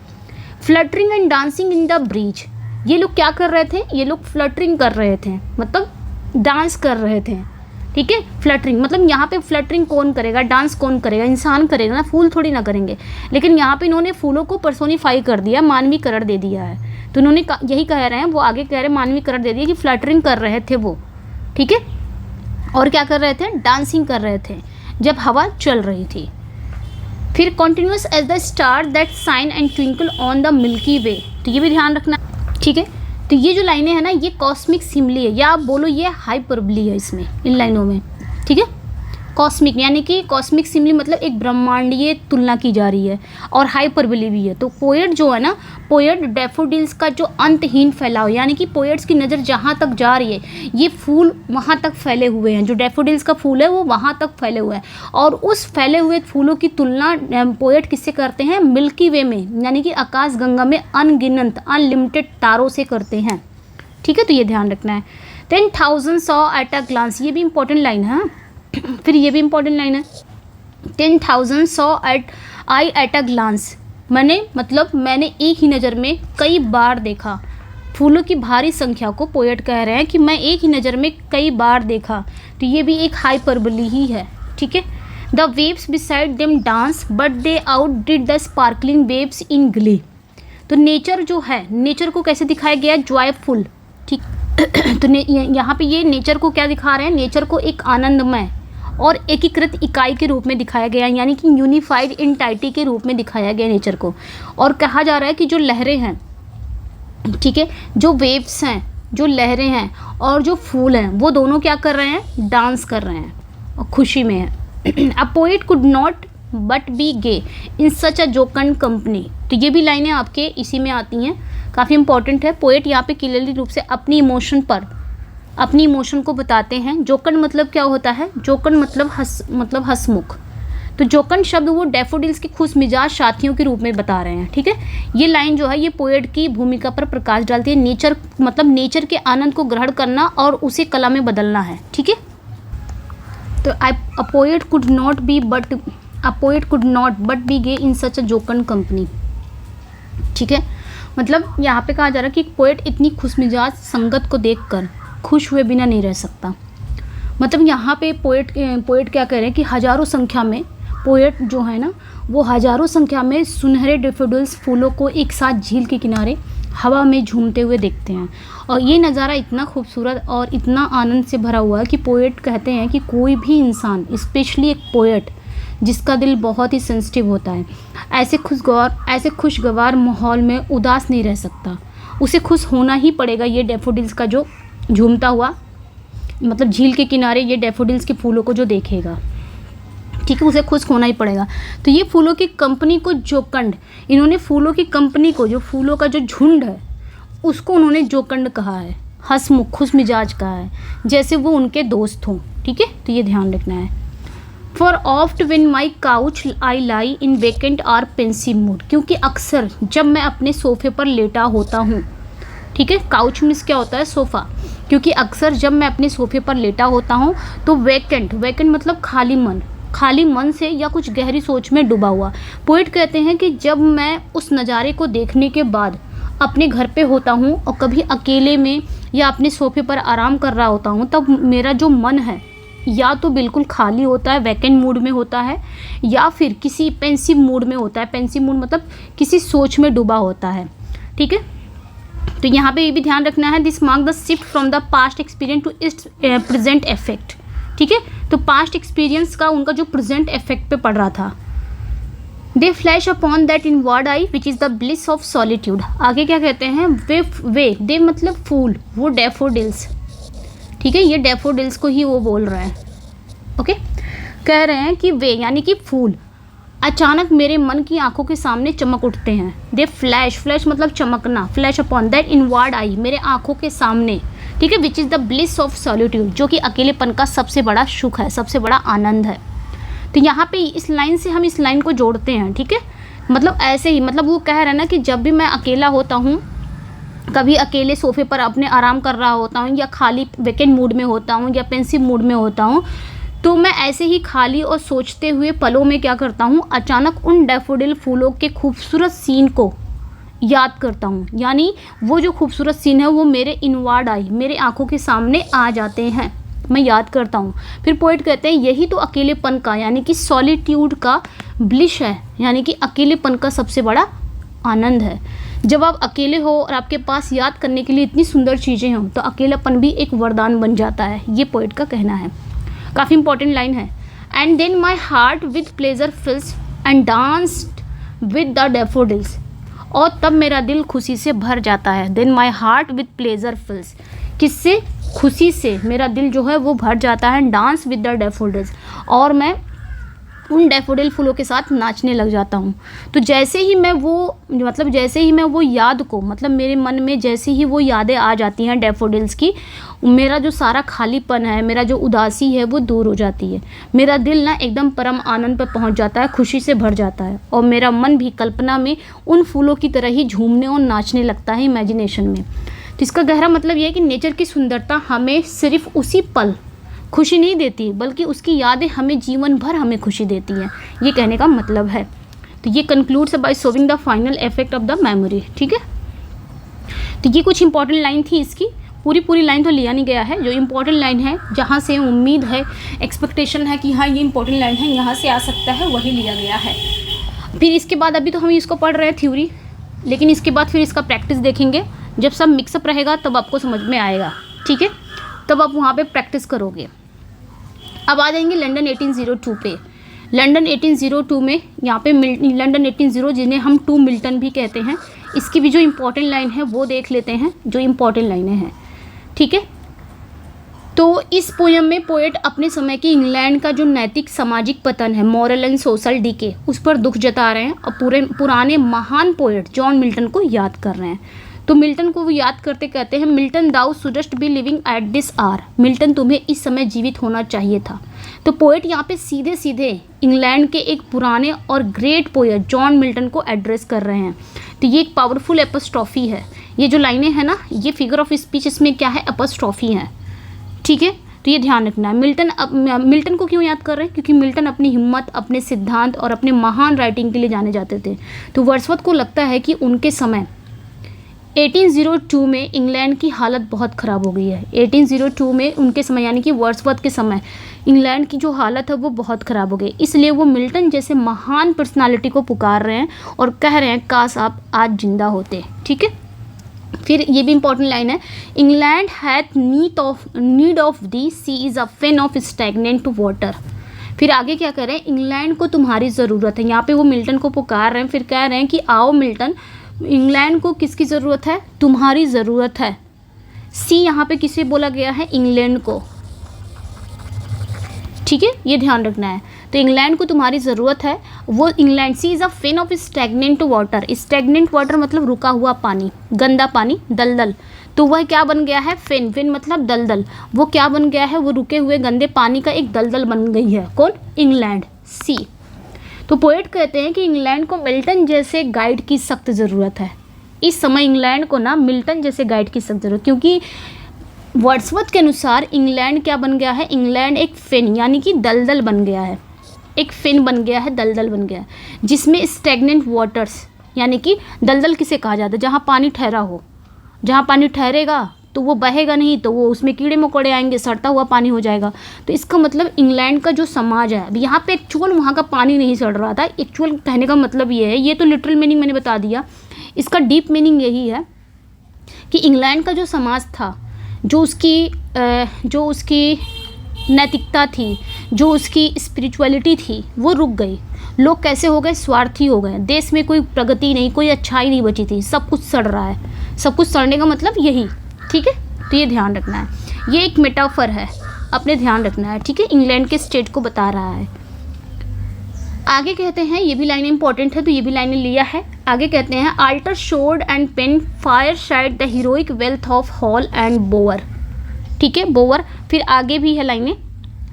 [SPEAKER 1] Fluttering and dancing in the breeze, ये लोग क्या कर रहे थे, ये लोग फ्लटरिंग कर रहे थे, मतलब डांस कर रहे थे। ठीक है, फ्लटरिंग मतलब यहाँ पे फ्लटरिंग कौन करेगा, डांस कौन करेगा, इंसान करेगा ना, फूल थोड़ी ना करेंगे। लेकिन यहाँ पे इन्होंने फूलों को पर्सोनिफाई कर दिया, मानवीकरण दे दिया है। तो इन्होंने यही कह रहे हैं, वो आगे कह रहे हैं मानवीकरण दे दिया कि फ्लटरिंग कर रहे थे वो। ठीक है, और क्या कर रहे थे, डांसिंग कर रहे थे जब हवा चल रही थी। फिर continuous as the star that shine and twinkle on the milky way, तो ये भी ध्यान रखना। ठीक है, तो ये जो लाइनें हैं ना, ये कॉस्मिक सिमली है, या आप बोलो ये हाइपरबली है इसमें, इन लाइनों में। ठीक है, कॉस्मिक यानी कि कॉस्मिक सिमली मतलब एक ब्रह्मांडीय तुलना की जा रही है, और हाइपरबली भी है। तो पोएट जो है ना, पोएट डैफोडिल्स का जो अंतहीन फैलाव, यानी कि पोएट्स की नज़र जहाँ तक जा रही है, ये फूल वहाँ तक फैले हुए हैं, जो डैफोडिल्स का फूल है वो वहाँ तक फैले हुए हैं, और उस फैले हुए फूलों की तुलना पोएट किससे करते हैं, मिल्की वे में, यानी कि आकाश गंगा में अनगिनत अनलिमिटेड तारों से करते हैं। ठीक है, तो ये ध्यान रखना है। 10,000 saw at a glance, ये भी इंपॉर्टेंट लाइन है। फिर ये भी इंपॉर्टेंट लाइन है, 10,000 saw at a glance, मैंने एक ही नज़र में कई बार देखा। फूलों की भारी संख्या को पोएट कह रहे हैं कि मैं एक ही नज़र में कई बार देखा, तो ये भी एक हाइपरबली ही है। ठीक है, the waves beside them dance but they out did the sparkling waves in Glee. तो नेचर जो है, नेचर को कैसे दिखाया गया, जॉयफुल। ठीक तो यहाँ पे ये नेचर को क्या दिखा रहे हैं, नेचर को एक आनंदमय और एकीकृत इकाई के रूप में दिखाया गया, यानी कि यूनिफाइड एंटाइटी के रूप में दिखाया गया नेचर को। और कहा जा रहा है कि जो लहरें हैं, ठीक है, जो वेव्स हैं, जो लहरें हैं और जो फूल हैं, वो दोनों क्या कर रहे हैं, डांस कर रहे हैं और खुशी में हैं। A poet could not but be gay in such a jocund company, तो ये भी लाइनें आपके इसी में आती हैं, काफ़ी इंपॉर्टेंट है। पोएट यहाँ पे क्लियरली रूप से अपनी इमोशन को बताते हैं। जोकन मतलब क्या होता है, जोकन मतलब हंसमुख। तो जोकन शब्द वो डैफोडिल्स के खुश मिजाज साथियों के रूप में बता रहे हैं। ठीक है, ये लाइन जो है ये पोएट की भूमिका पर प्रकाश डालती है। नेचर मतलब नेचर के आनंद को ग्रहण करना और उसे कला में बदलना है। ठीक है, तो a poet could not but be gay in such a jocund company. ठीक है, मतलब यहाँ पे कहा जा रहा है कि पोएट इतनी खुशमिजाज संगत को देखकर खुश हुए बिना नहीं रह सकता। मतलब यहाँ पे पोएट क्या कह रहे हैं कि हज़ारों संख्या में पोएट जो है ना, वो हज़ारों संख्या में सुनहरे डैफोडिल्स फूलों को एक साथ झील के किनारे हवा में झूमते हुए देखते हैं। और ये नज़ारा इतना खूबसूरत और इतना आनंद से भरा हुआ है कि पोएट कहते हैं कि कोई भी इंसान, स्पेशली एक पोएट जिसका दिल बहुत ही सेंसिटिव होता है, ऐसे खुशगवार माहौल में उदास नहीं रह सकता। उसे खुश होना ही पड़ेगा। ये डैफोडिल्स का जो झूमता हुआ, मतलब झील के किनारे ये डैफोडिल्स के फूलों को जो देखेगा, ठीक है, उसे खुश होना ही पड़ेगा। तो ये फूलों की कंपनी को जोकंड, इन्होंने फूलों की कंपनी को, जो फूलों का जो झुंड है उसको उन्होंने जोकंड कहा है, हंसमुख, खुश मिजाज कहा है, जैसे वो उनके दोस्त हों। ठीक है, तो ये ध्यान रखना है। For oft when my couch I lie in vacant or pensive mood, क्योंकि अक्सर जब मैं अपने सोफे पर लेटा होता हूँ, ठीक है, काउच मीन्स क्या होता है, सोफ़ा, क्योंकि अक्सर जब मैं अपने सोफे पर लेटा होता हूँ तो वेकेंट मतलब खाली मन से या कुछ गहरी सोच में डूबा हुआ। पोएट कहते हैं कि जब मैं उस नज़ारे को देखने के बाद अपने घर पे होता हूँ और कभी अकेले में या अपने सोफे पर आराम कर रहा होता हूँ, तब मेरा जो मन है या तो बिल्कुल खाली होता है, वैकेंट मूड में होता है, या फिर किसी पेंसिव मूड में होता है। पेंसिव मूड मतलब किसी सोच में डूबा होता है। ठीक है, तो यहाँ पे ये भी ध्यान रखना है, this mark the shift from the past experience to its present effect. ठीक है, तो पास्ट एक्सपीरियंस का उनका जो प्रेजेंट इफेक्ट पे पड़ रहा था। दे flash upon that inward I which is the bliss of solitude. आगे क्या कहते हैं, वे दे मतलब फूल, वो डैफोडिल्स, ठीक है, ये डैफोडिल्स को ही वो बोल रहा है। ओके, कह रहे हैं कि वे यानी कि फूल अचानक मेरे मन की आंखों के सामने चमक उठते हैं। दे फ्लैश मतलब चमकना, flash upon that inward eye, मेरे आंखों के सामने, ठीक है, which is the bliss of solitude, जो कि अकेलेपन का सबसे बड़ा सुख है, सबसे बड़ा आनंद है। तो यहाँ पे इस लाइन से हम इस लाइन को जोड़ते हैं। ठीक है, मतलब ऐसे ही, मतलब वो कह रहे हैं ना कि जब भी मैं अकेला होता हूँ, कभी अकेले सोफे पर अपने आराम कर रहा होता हूँ, या खाली वेकेंट मूड में होता हूँ, या पेंसिव मूड में होता हूँ, तो मैं ऐसे ही खाली और सोचते हुए पलों में क्या करता हूँ, अचानक उन डैफोडिल फूलों के खूबसूरत सीन को याद करता हूँ। यानी वो जो खूबसूरत सीन है वो मेरे इनवर्ड आई, मेरे आंखों के सामने आ जाते हैं, मैं याद करता हूँ। फिर पोएट कहते हैं यही तो अकेलेपन का यानी कि सॉलिट्यूड का ब्लिश है, यानी कि अकेलेपन का सबसे बड़ा आनंद है। जब आप अकेले हो और आपके पास याद करने के लिए इतनी सुंदर चीज़ें हों, तो अकेलापन भी एक वरदान बन जाता है, ये पोएट का कहना है। काफ़ी इंपॉर्टेंट लाइन है। And then my heart with pleasure fills and danced with the daffodils, और तब मेरा दिल खुशी से भर जाता है। Then my heart with pleasure fills, किससे, खुशी से मेरा दिल जो है वो भर जाता है। डांस विद द डैफोडिल्स, और मैं उन डैफोडिल फूलों के साथ नाचने लग जाता हूँ। तो जैसे ही मैं वो याद को, मतलब मेरे मन में जैसे ही वो यादें आ जाती हैं डैफोडिल्स की, मेरा जो सारा खालीपन है, मेरा जो उदासी है वो दूर हो जाती है। मेरा दिल ना एकदम परम आनंद पर पहुँच जाता है, खुशी से भर जाता है, और मेरा मन भी कल्पना में उन फूलों की तरह ही झूमने और नाचने लगता है, इमेजिनेशन में। तो इसका गहरा मतलब ये है कि नेचर की सुंदरता हमें सिर्फ उसी पल खुशी नहीं देती, बल्कि उसकी यादें हमें जीवन भर हमें खुशी देती हैं, ये कहने का मतलब है। तो ये concludes by showing the final effect of the memory. ठीक है, तो ये कुछ इंपॉर्टेंट लाइन थी इसकी। पूरी लाइन तो लिया नहीं गया है, जो इंपॉर्टेंट लाइन है, जहाँ से उम्मीद है, एक्सपेक्टेशन है कि हाँ ये इंपॉर्टेंट लाइन है, यहाँ से आ सकता है, वही लिया गया है। फिर इसके बाद अभी तो हम इसको पढ़ रहे हैं थ्योरी, लेकिन इसके बाद फिर इसका प्रैक्टिस देखेंगे। जब सब मिक्सअप रहेगा तब आपको समझ में आएगा, ठीक है, तब आप वहाँ पे प्रैक्टिस करोगे। अब आ जाएंगे लंदन 1802 पे। लंदन 1802 में यहाँ पे लंदन 1802 जिन्हें हम टू मिल्टन भी कहते हैं, इसकी भी जो इम्पोर्टेंट लाइन है वो देख लेते हैं, जो इम्पोर्टेंट लाइनें हैं। ठीक है, तो इस पोयम में पोएट अपने समय की इंग्लैंड का जो नैतिक सामाजिक पतन है, मॉरल एंड सोशल डीके, उस पर दुख जता रहे हैं और पुराने महान पोएट जॉन मिल्टन को याद कर रहे हैं। तो मिल्टन को वो याद करते कहते हैं, Milton thou shouldst be living at this hour, Milton तुम्हें इस समय जीवित होना चाहिए था। तो पोएट यहाँ पे सीधे सीधे इंग्लैंड के एक पुराने और ग्रेट पोएट जॉन मिल्टन को एड्रेस कर रहे हैं। तो ये एक पावरफुल एपोस्ट्रॉफी है। ये जो लाइनें हैं ना, ये फिगर ऑफ स्पीच, इसमें क्या है, एपोस्ट्रॉफी है। ठीक है, तो ये ध्यान रखना है। मिल्टन को क्यों याद कर रहे हैं, क्योंकि मिल्टन अपनी हिम्मत, अपने सिद्धांत और अपने महान राइटिंग के लिए जाने जाते थे। तो वर्ड्सवर्थ को लगता है कि उनके समय 1802 में इंग्लैंड की हालत बहुत ख़राब हो गई है। 1802 में उनके समय यानी कि वर्ड्सवर्थ के समय इंग्लैंड की जो हालत है वो बहुत ख़राब हो गई, इसलिए वो मिल्टन जैसे महान पर्सनालिटी को पुकार रहे हैं और कह रहे हैं काश आप आज जिंदा होते। ठीक है, फिर ये भी इंपॉर्टेंट लाइन है, England hath need of thee she is a fen of stagnant water. फिर आगे क्या कह रहे हैं, इंग्लैंड को तुम्हारी ज़रूरत है। यहाँ पे वो मिल्टन को पुकार रहे हैं, फिर कह रहे हैं कि आओ मिल्टन, इंग्लैंड को किसकी ज़रूरत है, तुम्हारी ज़रूरत है। सी यहाँ पे किसे बोला गया है, इंग्लैंड को, ठीक है, ये ध्यान रखना है। तो इंग्लैंड को तुम्हारी ज़रूरत है, वो England, she is a fen of stagnant water. Stagnant water मतलब रुका हुआ पानी, गंदा पानी, दलदल, तो वह क्या बन गया है, फेन, फेन मतलब दलदल, वो क्या बन गया है, वो रुके हुए गंदे पानी का एक दलदल बन गई है। कौन, इंग्लैंड, सी। तो पोएट कहते हैं कि इंग्लैंड को मिल्टन जैसे गाइड की सख्त ज़रूरत है। इस समय इंग्लैंड को ना मिल्टन जैसे गाइड की सख्त ज़रूरत, क्योंकि वर्ड्सवर्थ के अनुसार इंग्लैंड क्या बन गया है, इंग्लैंड एक फेन यानी कि दलदल बन गया है, एक फेन बन गया है, दलदल बन गया है, जिसमें स्टैगनेंट वाटर्स यानी कि दलदल किसे कहा जाता है, जहाँ पानी ठहरा हो, जहाँ पानी ठहरेगा तो वो बहेगा नहीं, तो वो उसमें कीड़े मकोड़े आएंगे, सड़ता हुआ पानी हो जाएगा। तो इसका मतलब इंग्लैंड का जो समाज है, अब यहाँ पे एक्चुअल वहाँ का पानी नहीं सड़ रहा था, एक्चुअल कहने का मतलब ये है, ये तो लिटरल मीनिंग मैंने बता दिया, इसका डीप मीनिंग यही है कि इंग्लैंड का जो समाज था, जो उसकी नैतिकता थी, जो उसकी स्पिरिचुअलिटी थी, वो रुक गई। लोग कैसे हो गए, स्वार्थी हो गए, देश में कोई प्रगति नहीं, कोई अच्छाई नहीं बची थी, सब कुछ सड़ रहा है। सब कुछ सड़ने का मतलब यही, ठीक है, तो ये ध्यान रखना है, ये एक मेटाफर है, अपने ध्यान रखना है, ठीक है, इंग्लैंड के स्टेट को बता रहा है। आगे कहते हैं, ये भी लाइन इंपॉर्टेंट है, तो ये भी लाइनें लिया है। आगे कहते हैं, altar sword and pen fireside the heroic wealth of hall and bower, ठीक है, बोअर। फिर आगे भी है लाइनें,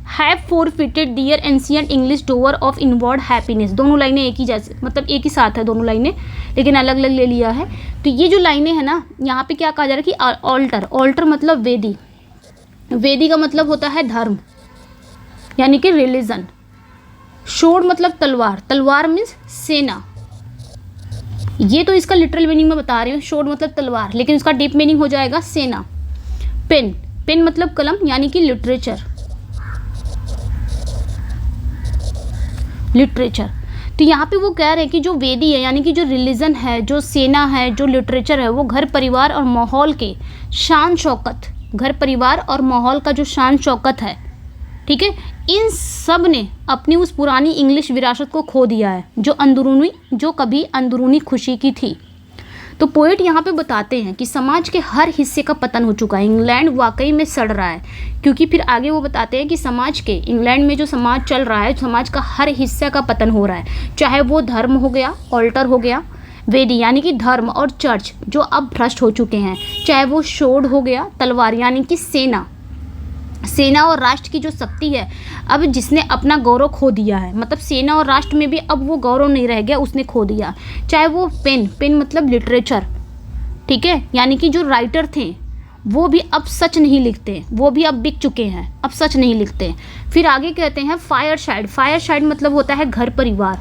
[SPEAKER 1] have forfeited their ancient English dower of inward happiness. दोनों लाइनें एक ही जैसे, मतलब एक ही साथ है दोनों लाइनें, लेकिन अलग अलग ले लिया है। तो ये जो लाइनें हैं ना, यहाँ पे क्या कहा जा रहा है कि ऑल्टर, ऑल्टर मतलब वेदी, वेदी का मतलब होता है धर्म यानी कि रिलीजन। शोर्ड मतलब तलवार, तलवार मीन्स सेना, ये तो इसका लिटरल मीनिंग में बता रही हूँ, शोर्ड मतलब तलवार, लेकिन उसका डीप मीनिंग हो जाएगा सेना। पेन, पेन मतलब कलम यानी कि लिटरेचर, लिटरेचर। तो यहाँ पे वो कह रहे हैं कि जो वेदी है यानी कि जो रिलीजन है, जो सेना है, जो लिटरेचर है, वो घर परिवार और माहौल के शान शौकत, घर परिवार और माहौल का जो शान शौकत है, ठीक है, इन सब ने अपनी उस पुरानी इंग्लिश विरासत को खो दिया है, जो कभी अंदरूनी खुशी की थी। तो पोएट यहाँ पे बताते हैं कि समाज के हर हिस्से का पतन हो चुका है, इंग्लैंड वाकई में सड़ रहा है, क्योंकि फिर आगे वो बताते हैं कि समाज के, इंग्लैंड में जो समाज चल रहा है, समाज का हर हिस्से का पतन हो रहा है, चाहे वो धर्म हो गया, ऑल्टर हो गया, वेदी यानी कि धर्म और चर्च जो अब भ्रष्ट हो चुके हैं, चाहे वो शोर्ड हो गया, तलवार यानी कि सेना, सेना और राष्ट्र की जो शक्ति है, अब जिसने अपना गौरव खो दिया है, मतलब सेना और राष्ट्र में भी अब वो गौरव नहीं रह गया, उसने खो दिया। चाहे वो पेन, पेन मतलब लिटरेचर, ठीक है, यानी कि जो राइटर थे वो भी अब सच नहीं लिखते, वो भी अब बिक चुके हैं, अब सच नहीं लिखते। फिर आगे कहते हैं फायर शाइड, फायर शाइड मतलब होता है घर परिवार,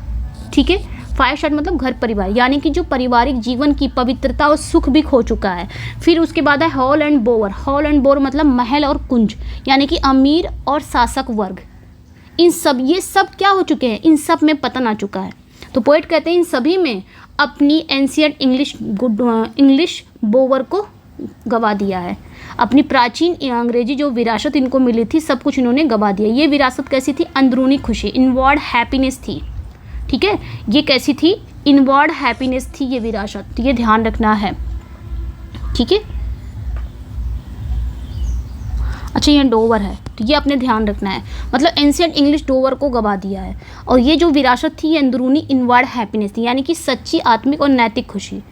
[SPEAKER 1] ठीक है, फायर शाइड मतलब घर परिवार यानी कि जो पारिवारिक जीवन की पवित्रता और सुख भी खो चुका है। फिर उसके बाद है hall and bower, hall and bower मतलब महल और कुंज यानी कि अमीर और शासक वर्ग, इन सब, ये सब क्या हो चुके हैं, इन सब में पतन आ चुका है। तो पोएट कहते हैं इन सभी में अपनी एंशिएंट इंग्लिश बोअर को गवा दिया है, अपनी प्राचीन अंग्रेजी जो विरासत इनको मिली थी, सब कुछ इन्होंने गवा दिया। ये विरासत कैसी थी, अंदरूनी खुशी, इनवर्ड हैप्पीनेस थी, ठीक है, ये कैसी थी, इनवर्ड हैप्पीनेस थी ये विरासत, तो ये ध्यान रखना है, ठीक है। अच्छा, ये डोवर है, तो ये अपने ध्यान रखना है, मतलब एंशिएंट इंग्लिश डोवर को गवा दिया है। और ये जो विरासत थी, ये अंदरूनी इनवर्ड हैप्पीनेस थी यानी कि सच्ची आत्मिक और नैतिक खुशी।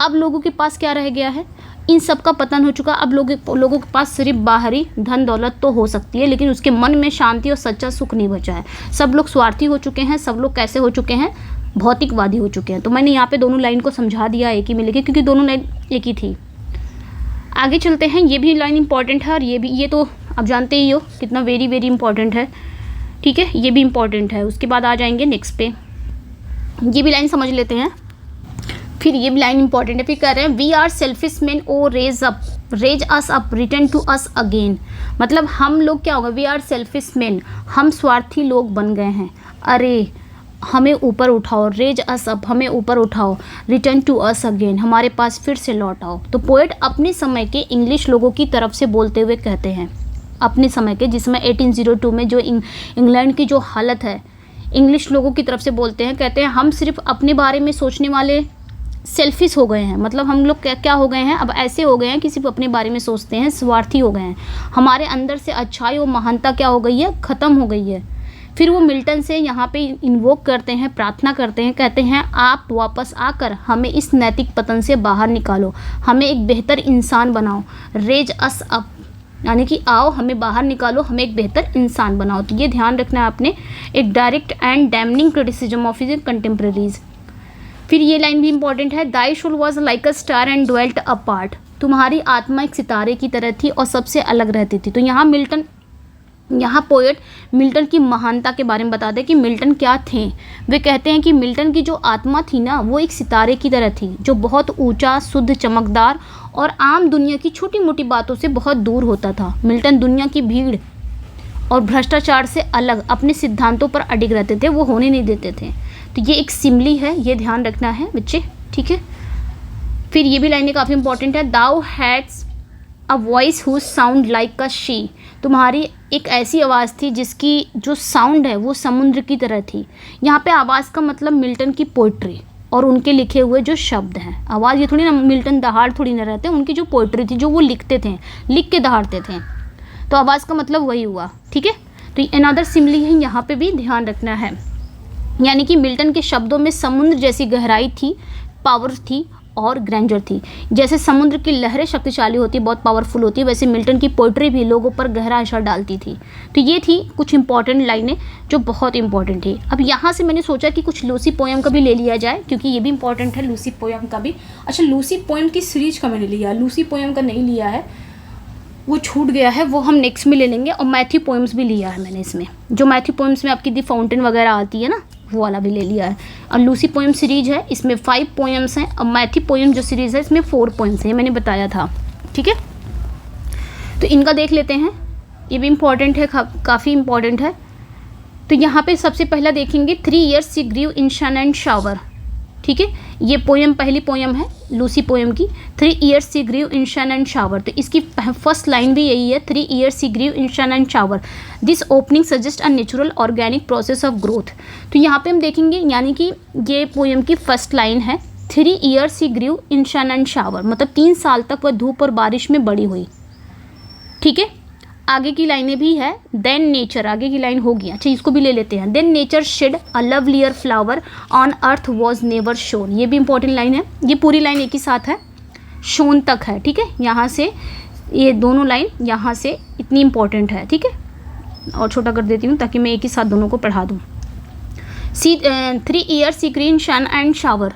[SPEAKER 1] अब लोगों के पास क्या रह गया है, इन सब का पतन हो चुका। अब लोगों के पास सिर्फ बाहरी धन दौलत तो हो सकती है, लेकिन उसके मन में शांति और सच्चा सुख नहीं बचा है। सब लोग स्वार्थी हो चुके हैं, सब लोग कैसे हो चुके हैं, भौतिकवादी हो चुके हैं। तो मैंने यहाँ पे दोनों लाइन को समझा दिया एक ही में लेके, क्योंकि दोनों लाइन एक ही थी। आगे चलते हैं, ये भी लाइन इंपॉर्टेंट है और ये तो आप जानते ही हो कितना वेरी वेरी इंपॉर्टेंट है, ठीक है, ये भी इंपॉर्टेंट है। उसके बाद आ जाएंगे नेक्स्ट पे, ये भी लाइन समझ लेते हैं। फिर ये भी लाइन इंपॉर्टेंट है, फिर कह रहे हैं we are selfish man oh raise us up return to us again, मतलब हम लोग क्या होगा, वी आर सेल्फिश मैन, हम स्वार्थी लोग बन गए हैं, अरे हमें ऊपर उठाओ, रेज अस अप, हमें ऊपर उठाओ, रिटर्न टू अस अगेन, हमारे पास फिर से लौट आओ। तो पोएट अपने समय के इंग्लिश लोगों की तरफ से बोलते हुए कहते हैं, अपने समय के, जिसमें 1802 में जो इंग्लैंड की जो हालत है, इंग्लिश लोगों की तरफ से बोलते हैं, कहते हैं हम सिर्फ अपने बारे में सोचने वाले सेल्फिश हो गए हैं। मतलब हम लोग क्या हो गए हैं, अब ऐसे हो गए हैं कि सिर्फ अपने बारे में सोचते हैं, स्वार्थी हो गए हैं। हमारे अंदर से अच्छाई और महानता क्या हो गई है, ख़त्म हो गई है। फिर वो मिल्टन से यहाँ पे इन्वोक करते हैं, प्रार्थना करते हैं, कहते हैं आप वापस आकर हमें इस नैतिक पतन से बाहर निकालो, हमें एक बेहतर इंसान बनाओ, रेज अस अप, यानी कि आओ हमें बाहर निकालो, हमें एक बेहतर इंसान बनाओ। तो ये ध्यान रखना है आपने, एक direct and damning criticism of his contemporaries. फिर ये लाइन भी इंपॉर्टेंट है, thy soul was like a star and dwelt apart, तुम्हारी आत्मा एक सितारे की तरह थी और सबसे अलग रहती थी। तो यहाँ पोएट मिल्टन की महानता के बारे में बताते हैं कि मिल्टन क्या थे। वे कहते हैं कि मिल्टन की जो आत्मा थी ना, वो एक सितारे की तरह थी, जो बहुत ऊंचा, शुद्ध, चमकदार और आम दुनिया की छोटी मोटी बातों से बहुत दूर होता था। मिल्टन दुनिया की भीड़ और भ्रष्टाचार से अलग अपने सिद्धांतों पर अडिग रहते थे, वो होने नहीं देते थे। तो ये एक सिमली है, ये ध्यान रखना है बच्चे, ठीक है। फिर ये भी लाइनें काफ़ी इंपॉर्टेंट है, thou hadst a voice whose sound like a sea, तुम्हारी एक ऐसी आवाज़ थी जिसकी जो साउंड है वो समुद्र की तरह थी। यहाँ पे आवाज़ का मतलब मिल्टन की पोइट्री और उनके लिखे हुए जो शब्द हैं। आवाज़ ये थोड़ी ना, मिल्टन दहाड़ थोड़ी ना रहते, उनकी जो पोइट्री थी, जो वो लिखते थे, लिख के दहाड़ते थे, तो आवाज़ का मतलब वही हुआ, ठीक है। तो अनदर सिमली है, यहाँ पे भी ध्यान रखना है, यानी कि मिल्टन के शब्दों में समुद्र जैसी गहराई थी, पावर थी और ग्रैंडर थी। जैसे समुद्र की लहरें शक्तिशाली होती है, बहुत पावरफुल होती है, वैसे मिल्टन की पोइट्री भी लोगों पर गहरा असर डालती थी। तो ये थी कुछ इंपॉर्टेंट लाइनें जो बहुत इंपॉर्टेंट थी। अब यहाँ से मैंने सोचा कि कुछ लूसी पोएम का भी ले लिया जाए, क्योंकि ये भी इंपॉर्टेंट है लूसी पोएम का भी। अच्छा, लूसी पोएम की सीरीज का मैंने लिया, लूसी पोएम का नहीं लिया है, वो छूट गया है, वो हम नेक्स्ट में ले लेंगे। और मैथ्यू पोएम्स भी लिया है मैंने इसमें, जो मैथ्यू पोएम्स में आपकी दी फाउंटेन वगैरह आती है ना, वो वाला भी ले लिया है। और लूसी पोएम सीरीज है, इसमें 5 पोएम्स हैं, और मैथ्यू पोएम जो सीरीज़ है इसमें 4 पोएम्स हैं, मैंने बताया था, ठीक है। तो इनका देख लेते हैं, ये भी इम्पॉर्टेंट है, काफ़ी इम्पॉर्टेंट है। तो यहाँ पे सबसे पहला देखेंगे, 3 years she grew in sun and shower, ठीक है। ये पोएम पहली पोएम है लूसी पोएम की, 3 years she grew in sun and shower। तो इसकी फर्स्ट लाइन भी यही है, 3 years she grew in sun and shower, this opening suggest a natural organic process of growth. तो यहाँ पे हम देखेंगे, यानी कि ये पोएम की फर्स्ट लाइन है, 3 years she grew in sun and shower, मतलब 3 साल तक वह धूप और बारिश में बड़ी हुई, ठीक है। आगे की लाइनें भी है, देन नेचर, आगे की लाइन होगी, अच्छा इसको भी ले लेते हैं, then nature said a lovelier flower on earth was never sown. ये भी इंपॉर्टेंट लाइन है, ये पूरी लाइन एक ही साथ है, शोन तक है, ठीक है। यहाँ से ये दोनों लाइन यहाँ से इतनी इंपॉर्टेंट है, ठीक है। और छोटा कर देती हूँ ताकि मैं एक ही साथ दोनों को पढ़ा दूँ। 3 years she grew in sun and shower,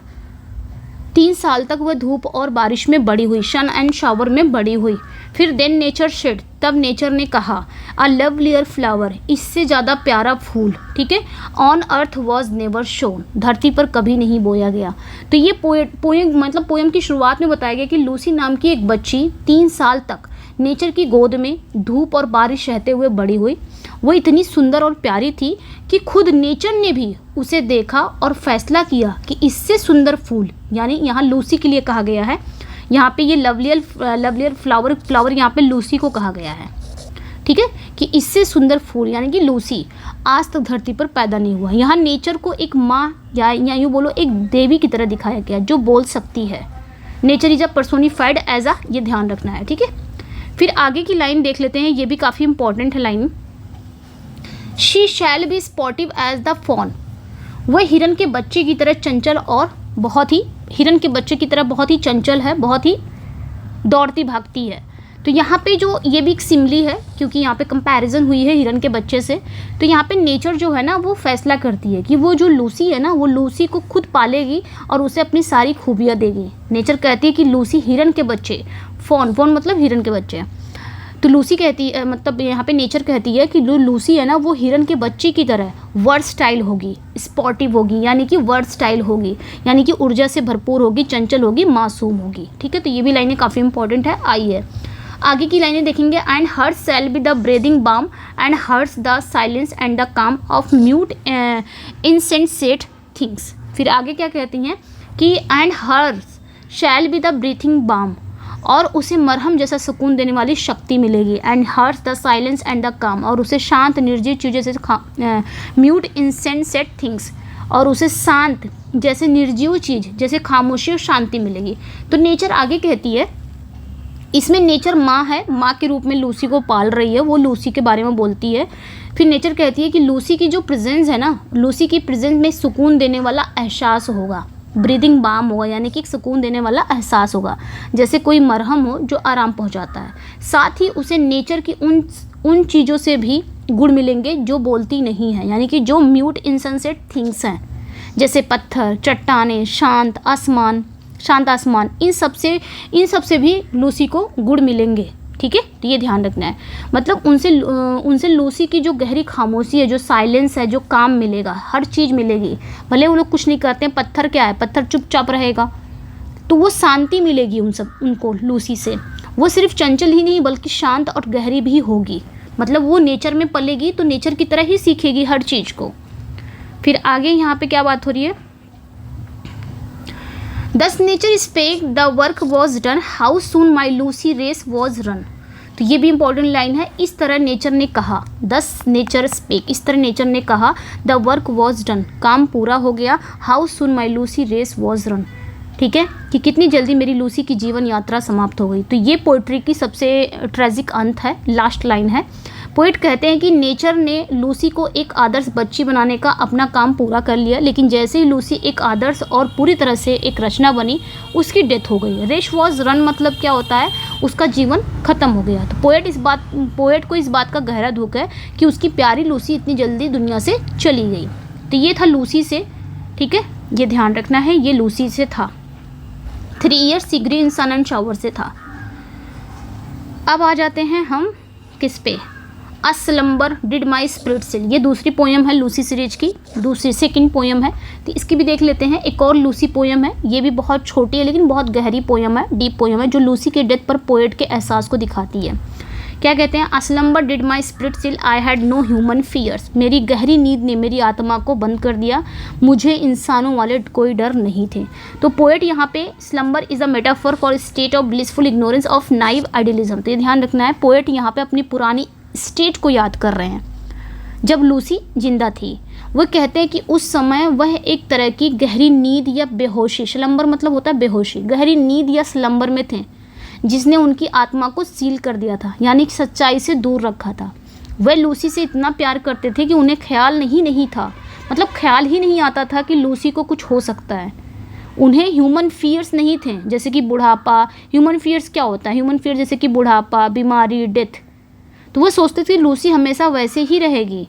[SPEAKER 1] 3 साल तक वह धूप और बारिश में बड़ी हुई, सन एंड शावर में बड़ी हुई। फिर देन नेचर शेड, तब नेचर ने कहा, अ लवलियर फ्लावर, इससे ज़्यादा प्यारा फूल, ठीक है, on earth was never shown, धरती पर कभी नहीं बोया गया। तो ये पोएम मतलब पोएम की शुरुआत में बताया गया कि लूसी नाम की एक बच्ची 3 साल तक नेचर की गोद में धूप और बारिश सहते हुए बड़ी हुई। वो इतनी सुंदर और प्यारी थी कि खुद नेचर ने भी उसे देखा और फैसला किया कि इससे सुंदर फूल, यानी यहाँ लूसी के लिए कहा गया है, यहाँ पे ये लवलियर फ्लावर यहाँ पे लूसी को कहा गया है, ठीक है, कि इससे सुंदर फूल यानी कि लूसी आज तक धरती पर पैदा नहीं हुआ। यहाँ नेचर को एक माँ या यूँ बोलो एक देवी की तरह दिखाया गया जो बोल सकती है। Nature is a personified as a, ये ध्यान रखना है, ठीक है। फिर आगे की लाइन देख लेते हैं, ये भी काफ़ी इंपॉर्टेंट है line, she shall be sportive as the fawn, वह हिरन के बच्चे की तरह चंचल और बहुत ही, हिरन के बच्चे की तरह बहुत ही चंचल है, बहुत ही दौड़ती भागती है। तो यहाँ पे जो ये भी एक सिमली है, क्योंकि यहाँ पे कंपैरिजन हुई है हिरन के बच्चे से। तो यहाँ पे नेचर जो है ना वो फैसला करती है कि वो जो लूसी है ना, वो लूसी को खुद पालेगी और उसे अपनी सारी खूबियाँ देगी। नेचर कहती है कि लूसी हिरन के बच्चे, फॉन मतलब हिरन के बच्चे, तो लूसी कहती है, मतलब यहाँ पे नेचर कहती है कि लूसी है ना वो हिरन के बच्चे की तरह वर्सटाइल होगी, स्पॉटिव होगी, यानी कि वर्सटाइल होगी, यानी कि ऊर्जा से भरपूर होगी, चंचल होगी, मासूम होगी, ठीक है। तो ये भी लाइनें काफ़ी इंपॉर्टेंट है, आई है। आगे की लाइनें देखेंगे, and hers shall be the breathing balm and hers the silence and the calm of mute insensate things. फिर आगे क्या कहती हैं कि and hers shall be the breathing balm, और उसे मरहम जैसा सुकून देने वाली शक्ति मिलेगी। And hers the silence and the calm, और उसे शांत निर्जीव चीज़ों से म्यूट इनसेंसेट थिंग्स, और उसे शांत जैसे निर्जीव चीज़ जैसे खामोशी और शांति मिलेगी। तो नेचर आगे कहती है, इसमें नेचर माँ है, माँ के रूप में लूसी को पाल रही है, वो लूसी के बारे में बोलती है। फिर नेचर कहती है कि लूसी की जो प्रेजेंस है ना, लूसी की प्रेजेंस में सुकून देने वाला एहसास होगा, ब्रीदिंग बाम होगा, यानी कि सुकून देने वाला एहसास होगा, जैसे कोई मरहम हो जो आराम पहुंचाता है। साथ ही उसे नेचर की उन चीज़ों से भी गुण मिलेंगे जो बोलती नहीं है, यानी कि जो म्यूट इनसेंसेट थिंग्स हैं, जैसे पत्थर, चट्टानें, शांत आसमान, इन सब से भी लूसी को गुण मिलेंगे। ठीक है, तो ये ध्यान रखना है। मतलब उनसे लूसी की जो गहरी खामोशी है, जो साइलेंस है, जो काम मिलेगा, हर चीज़ मिलेगी। भले वो लोग कुछ नहीं करते हैं, पत्थर क्या है, पत्थर चुपचाप रहेगा, तो वो शांति मिलेगी उनको लूसी से। वो सिर्फ चंचल ही नहीं बल्कि शांत और गहरी भी होगी। मतलब वो नेचर में पलेगी तो नेचर की तरह ही सीखेगी हर चीज़ को। फिर आगे यहाँ पे क्या बात हो रही है, Thus nature spake, the work was done, how soon my Lucy race was run। तो ये भी इंपॉर्टेंट लाइन है। इस तरह नेचर ने कहा, Thus nature spake, इस तरह नेचर ने कहा, the work was done, काम पूरा हो गया, how soon my Lucy race was run। ठीक है, कि कितनी जल्दी मेरी लूसी की जीवन यात्रा समाप्त हो गई। तो ये पोइट्री की सबसे ट्रेजिक अंत है, लास्ट लाइन है। पोइट कहते हैं कि नेचर ने लूसी को एक आदर्श बच्ची बनाने का अपना काम पूरा कर लिया, लेकिन जैसे ही लूसी एक आदर्श और पूरी तरह से एक रचना बनी, उसकी डेथ हो गई। रेस वॉज रन मतलब क्या होता है, उसका जीवन खत्म हो गया। तो पोएट को इस बात का गहरा दुख है कि उसकी प्यारी लूसी इतनी जल्दी दुनिया से चली गई। तो ये था लूसी से। ठीक है, ये ध्यान रखना है, ये लूसी से था। 3 years she grew in sun and shower से था। अब आ जाते हैं हम किस पे, a slumber did my spirit seal. ये दूसरी पोयम है लूसी सीरीज की, सेकंड पोयम है। तो इसकी भी देख लेते हैं। एक और लूसी पोयम है, ये भी बहुत छोटी है लेकिन बहुत गहरी पोयम है, डीप पोयम है, जो लूसी के डेथ पर पोएट के एहसास को दिखाती है। क्या कहते हैं, a slumber did my spirit seal, I had no human fears. मेरी गहरी नींद ने मेरी आत्मा को बंद कर दिया, मुझे इंसानों वाले कोई डर नहीं थे। तो पोएट यहाँ पे slumber is a metaphor for state of blissful ignorance of naive idealism. तो ये ध्यान रखना है, पोएट यहाँ पे अपनी पुरानी स्टेट को याद कर रहे हैं जब लूसी जिंदा थी। वो कहते हैं कि उस समय वह एक तरह की गहरी नींद या बेहोशी, स्लम्बर मतलब होता है बेहोशी, गहरी नींद या स्लम्बर में थे, जिसने उनकी आत्मा को सील कर दिया था, यानी कि सच्चाई से दूर रखा था। वह लूसी से इतना प्यार करते थे कि उन्हें ख्याल नहीं था, मतलब ख्याल ही नहीं आता था कि लूसी को कुछ हो सकता है। उन्हें ह्यूमन फियर्स नहीं थे, जैसे कि बुढ़ापा। ह्यूमन फियर्स क्या होता है, ह्यूमन फियर जैसे कि बुढ़ापा, बीमारी, डेथ। तो वो सोचते थे लूसी हमेशा वैसे ही रहेगी,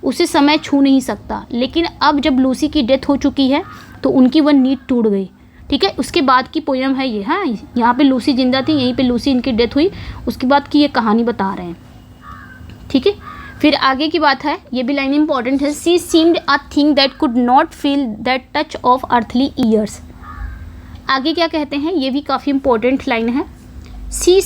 [SPEAKER 1] उसे समय छू नहीं सकता। लेकिन अब जब लूसी की डेथ हो चुकी है तो उनकी वह नींद टूट गई। ठीक है, उसके बाद की पोयम है ये। हाँ, यहाँ पे लूसी जिंदा थी, यहीं पे लूसी इनकी डेथ हुई, उसके बाद की ये कहानी बता रहे हैं। ठीक है, फिर आगे की बात है, ये भी लाइन इंपॉर्टेंट है। She seemed a thing that could not feel that touch of earthly years. आगे क्या कहते हैं, ये भी काफ़ी इंपॉर्टेंट लाइन है। She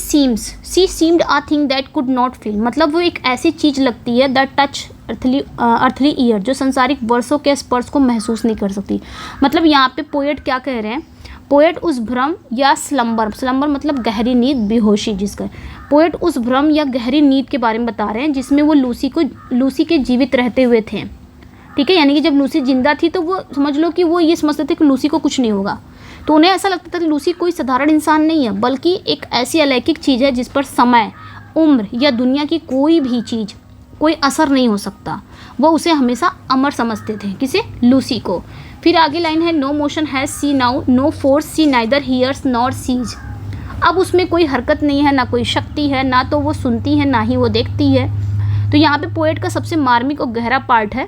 [SPEAKER 1] seemed a thing that could not feel, मतलब वो एक ऐसी चीज़ लगती है दैट टच अर्थली ईयर, जो संसारिक वर्षों के स्पर्श को महसूस नहीं कर सकती। मतलब यहाँ पे पोएट क्या कह रहे हैं, पोएट उस भ्रम या स्लम्बर मतलब गहरी नींद, बेहोशी जिसका, पोएट उस भ्रम या गहरी नींद के बारे में बता रहे हैं जिसमें वो लूसी के जीवित रहते हुए थे। ठीक है, यानी कि जब लूसी जिंदा थी तो वो समझ लो कि वो ये समझते थे कि लूसी को कुछ नहीं होगा। तो उन्हें ऐसा लगता था कि लूसी कोई साधारण इंसान नहीं है, बल्कि एक ऐसी अलौकिक चीज़ है जिस पर समय, उम्र या दुनिया की कोई भी चीज़ कोई असर नहीं हो सकता। वो उसे हमेशा अमर समझते थे, किसे, लूसी को। फिर आगे लाइन है, no motion has she now, no force she neither hears nor sees. अब उसमें कोई हरकत नहीं है, ना कोई शक्ति है, ना तो वो सुनती है ना ही वो देखती है। तो यहाँ पे पोएट का सबसे मार्मिक और गहरा पार्ट है।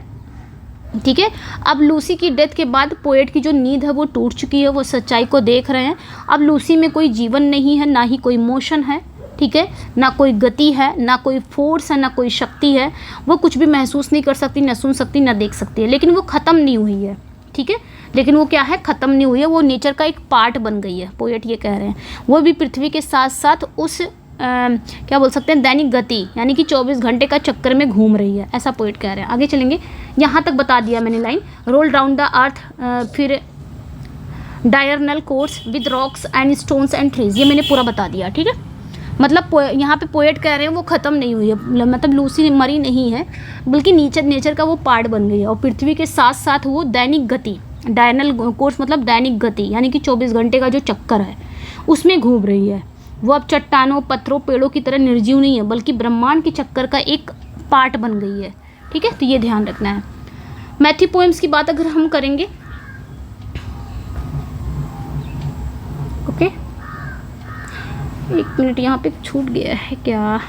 [SPEAKER 1] ठीक है, अब लूसी की डेथ के बाद पोएट की जो नींद है वो टूट चुकी है, वो सच्चाई को देख रहे हैं। अब लूसी में कोई जीवन नहीं है, ना ही कोई मोशन है। ठीक है, ना कोई गति है, ना कोई फोर्स है, ना कोई शक्ति है। वो कुछ भी महसूस नहीं कर सकती, ना सुन सकती, ना देख सकती है। लेकिन वो ख़त्म नहीं हुई है। ठीक है, लेकिन वो क्या है, ख़त्म नहीं हुई है, वो नेचर का एक पार्ट बन गई है। पोएट ये कह रहे हैं, वो भी पृथ्वी के साथ साथ उस क्या बोल सकते हैं, दैनिक गति, यानी कि 24 घंटे का चक्कर में घूम रही है, ऐसा पोएट कह रहे हैं। आगे चलेंगे, यहाँ तक बता दिया मैंने line. Rolled round the earth, फिर diurnal course with rocks and stones and trees, ये मैंने पूरा बता दिया, ठीक है। मतलब यहाँ पे पोएट कह रहे हैं वो ख़त्म नहीं हुई है, मतलब लूसी मरी नहीं है, बल्कि नेचर का वो पार्ट बन गई है, और पृथ्वी के साथ साथ वो दैनिक गति, डायरनल कोर्स मतलब दैनिक गति, यानी कि 24 घंटे का जो चक्कर है उसमें घूम रही है। वो अब चट्टानों, पत्थरों, पेड़ों की तरह निर्जीव नहीं है, बल्कि ब्रह्मांड के चक्कर का एक पार्ट बन गई है, ठीक है। तो ये ध्यान रखना है। मैथ्यू पोएम्स की बात अगर हम करेंगे, ओके, एक मिनट, यहाँ पे छूट गया है क्या,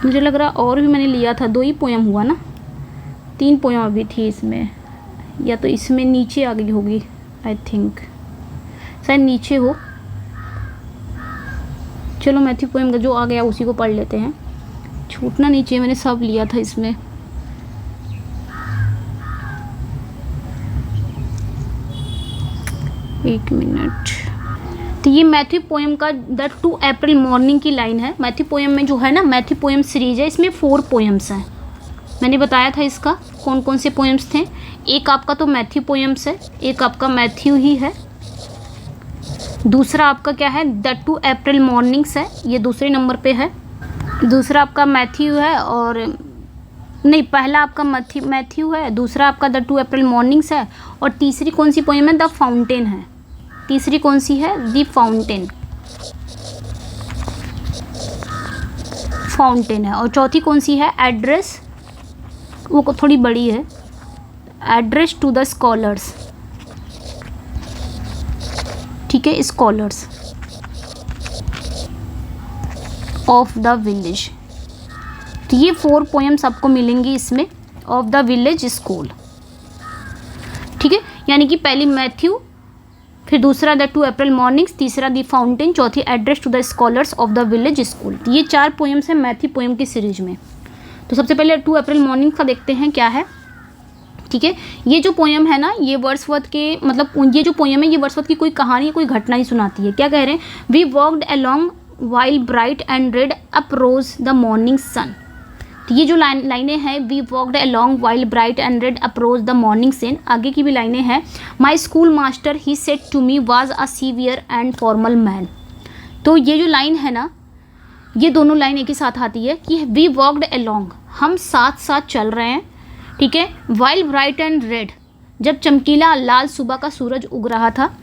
[SPEAKER 1] मुझे लग रहा और भी मैंने लिया था, 2 ही पोएम हुआ ना, 3 पोएम अभी थी इसमें, या तो इसमें नीचे आ गई होगी, आई थिंक शायद नीचे हो। चलो मैथ्यू पोएम का जो आ गया उसी को पढ़ लेते हैं, छूटना नहीं चाहिए, मैंने सब लिया था इसमें। एक मिनट, तो ये मैथ्यू पोएम का द 2 अप्रैल मॉर्निंग की लाइन है। मैथ्यू पोएम में जो है ना, मैथ्यू पोएम सीरीज है, इसमें 4 पोएम्स हैं। मैंने बताया था इसका कौन कौन से पोएम्स थे। एक आपका तो मैथ्यू पोएम्स है, एक आपका मैथ्यू ही है, दूसरा आपका क्या है, द 2 अप्रैल मॉर्निंग्स है, ये दूसरे नंबर पे है। दूसरा आपका मैथ्यू है, और नहीं, पहला आपका मैथ्यू है, दूसरा आपका द 2 अप्रैल मॉर्निंग्स है, और तीसरी कौन सी पोएम है, द फाउंटेन है। तीसरी कौन सी है, द फाउंटेन, फाउंटेन है। और चौथी कौन सी है, एड्रेस, वो थोड़ी बड़ी है, एड्रेस टू द स्कॉलर्स, ठीक है, स्कॉलर्स ऑफ द विलेज। तो ये 4 पोएम्स आपको मिलेंगी इसमें, ऑफ द विलेज स्कूल, ठीक है। यानी कि पहली मैथ्यू, फिर दूसरा द 2 अप्रैल मॉर्निंग्स, तीसरा द फाउंटेन, चौथी address to the scholars of the village school. तो ये 4 पोएम्स हैं मैथ्यू पोएम की सीरीज में। तो सबसे पहले 2 अप्रैल मॉर्निंग का देखते हैं क्या है, ठीक है। ये जो पोएम है ना, ये वर्ड्सवर्थ के, मतलब ये जो पोएम है ये वर्ड्सवर्थ की कोई कहानी, कोई घटना ही सुनाती है। क्या कह रहे हैं, we walked along while bright and red uprose the morning sun. तो ये जो लाइनें हैं, we walked along while bright and red uprose the morning sun, आगे की भी लाइनें हैं, my school master he said to me was a severe and formal man. तो ये जो लाइन है ना, ये दोनों लाइन एक ही साथ आती है कि वी वॉक्ड अलोंग, हम साथ साथ चल रहे हैं, ठीक है। वाइल ब्राइट एंड रेड, जब चमकीला लाल सुबह का सूरज उग रहा था,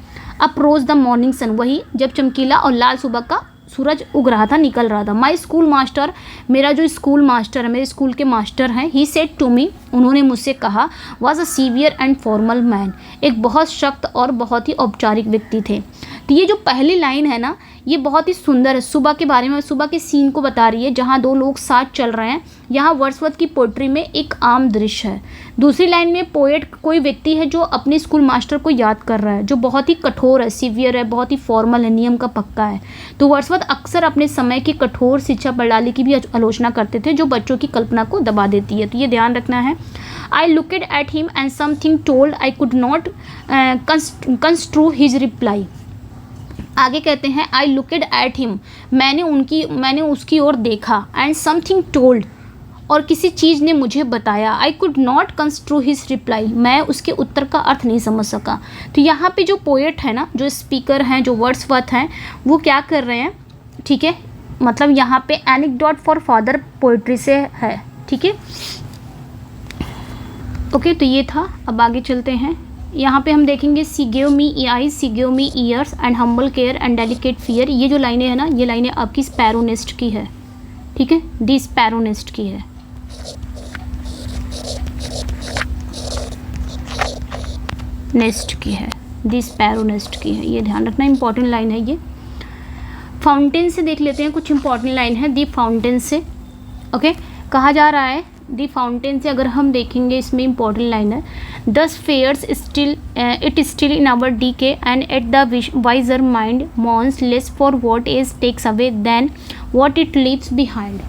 [SPEAKER 1] uprose the morning sun, वही जब चमकीला और लाल सुबह का सूरज उग रहा था, निकल रहा था। माई स्कूल मास्टर, मेरा जो स्कूल मास्टर है, मेरे स्कूल के मास्टर हैं, ही सेड टू मी, उन्होंने मुझसे कहा, was a severe and formal man, एक बहुत सख्त और बहुत ही औपचारिक व्यक्ति थे। तो ये जो पहली लाइन है ना, ये बहुत ही सुंदर है, सुबह के बारे में, सुबह के सीन को बता रही है जहाँ 2 लोग साथ चल रहे हैं। यहाँ वर्ड्सवर्थ की पोएट्री में एक आम दृश्य है। दूसरी लाइन में पोएट कोई व्यक्ति है जो अपने स्कूल मास्टर को याद कर रहा है, जो बहुत ही कठोर है, सीवियर है, बहुत ही फॉर्मल है, नियम का पक्का है। तो वर्ड्सवर्थ अक्सर अपने समय की कठोर शिक्षा प्रणाली की भी आलोचना करते थे, जो बच्चों की कल्पना को दबा देती है। तो ये ध्यान रखना है। I looked at him and something told I could not construe his reply. आगे कहते हैं, आई लुकड एट हिम, मैंने उसकी ओर देखा, एंड समथिंग टोल्ड, और किसी चीज़ ने मुझे बताया, I could not construe his reply, मैं उसके उत्तर का अर्थ नहीं समझ सका। तो यहाँ पे जो पोएट है ना, जो स्पीकर हैं, जो वर्ड्सवर्थ हैं, वो क्या कर रहे हैं, ठीक है, मतलब यहाँ पे एनेक्डोट फॉर फादर पोएट्री से है, ठीक है, ओके। तो ये था, अब आगे चलते हैं। यहाँ पे हम देखेंगे, सी gave me eyes, C gave me years and humble care and delicate fear. ये जो लाइनें हैं ना, ये लाइनें आपकी स्पैरो नेस्ट की है, ठीक है, दी स्पैरो नेस्ट की है। नेस्ट की है, दी स्पैरो नेस्ट की है, ये ध्यान रखना, इंपॉर्टेंट लाइन है ये। फाउंटेन से देख लेते हैं, कुछ इंपॉर्टेंट लाइन है दी फाउंटेन से, ओके। कहा जा रहा है दी फाउंटेन से, अगर हम देखेंगे इसमें इंपॉर्टेंट लाइन है, this fairs still it still in our decay and at the wiser mind mourns less for what age takes away than what it leaves behind,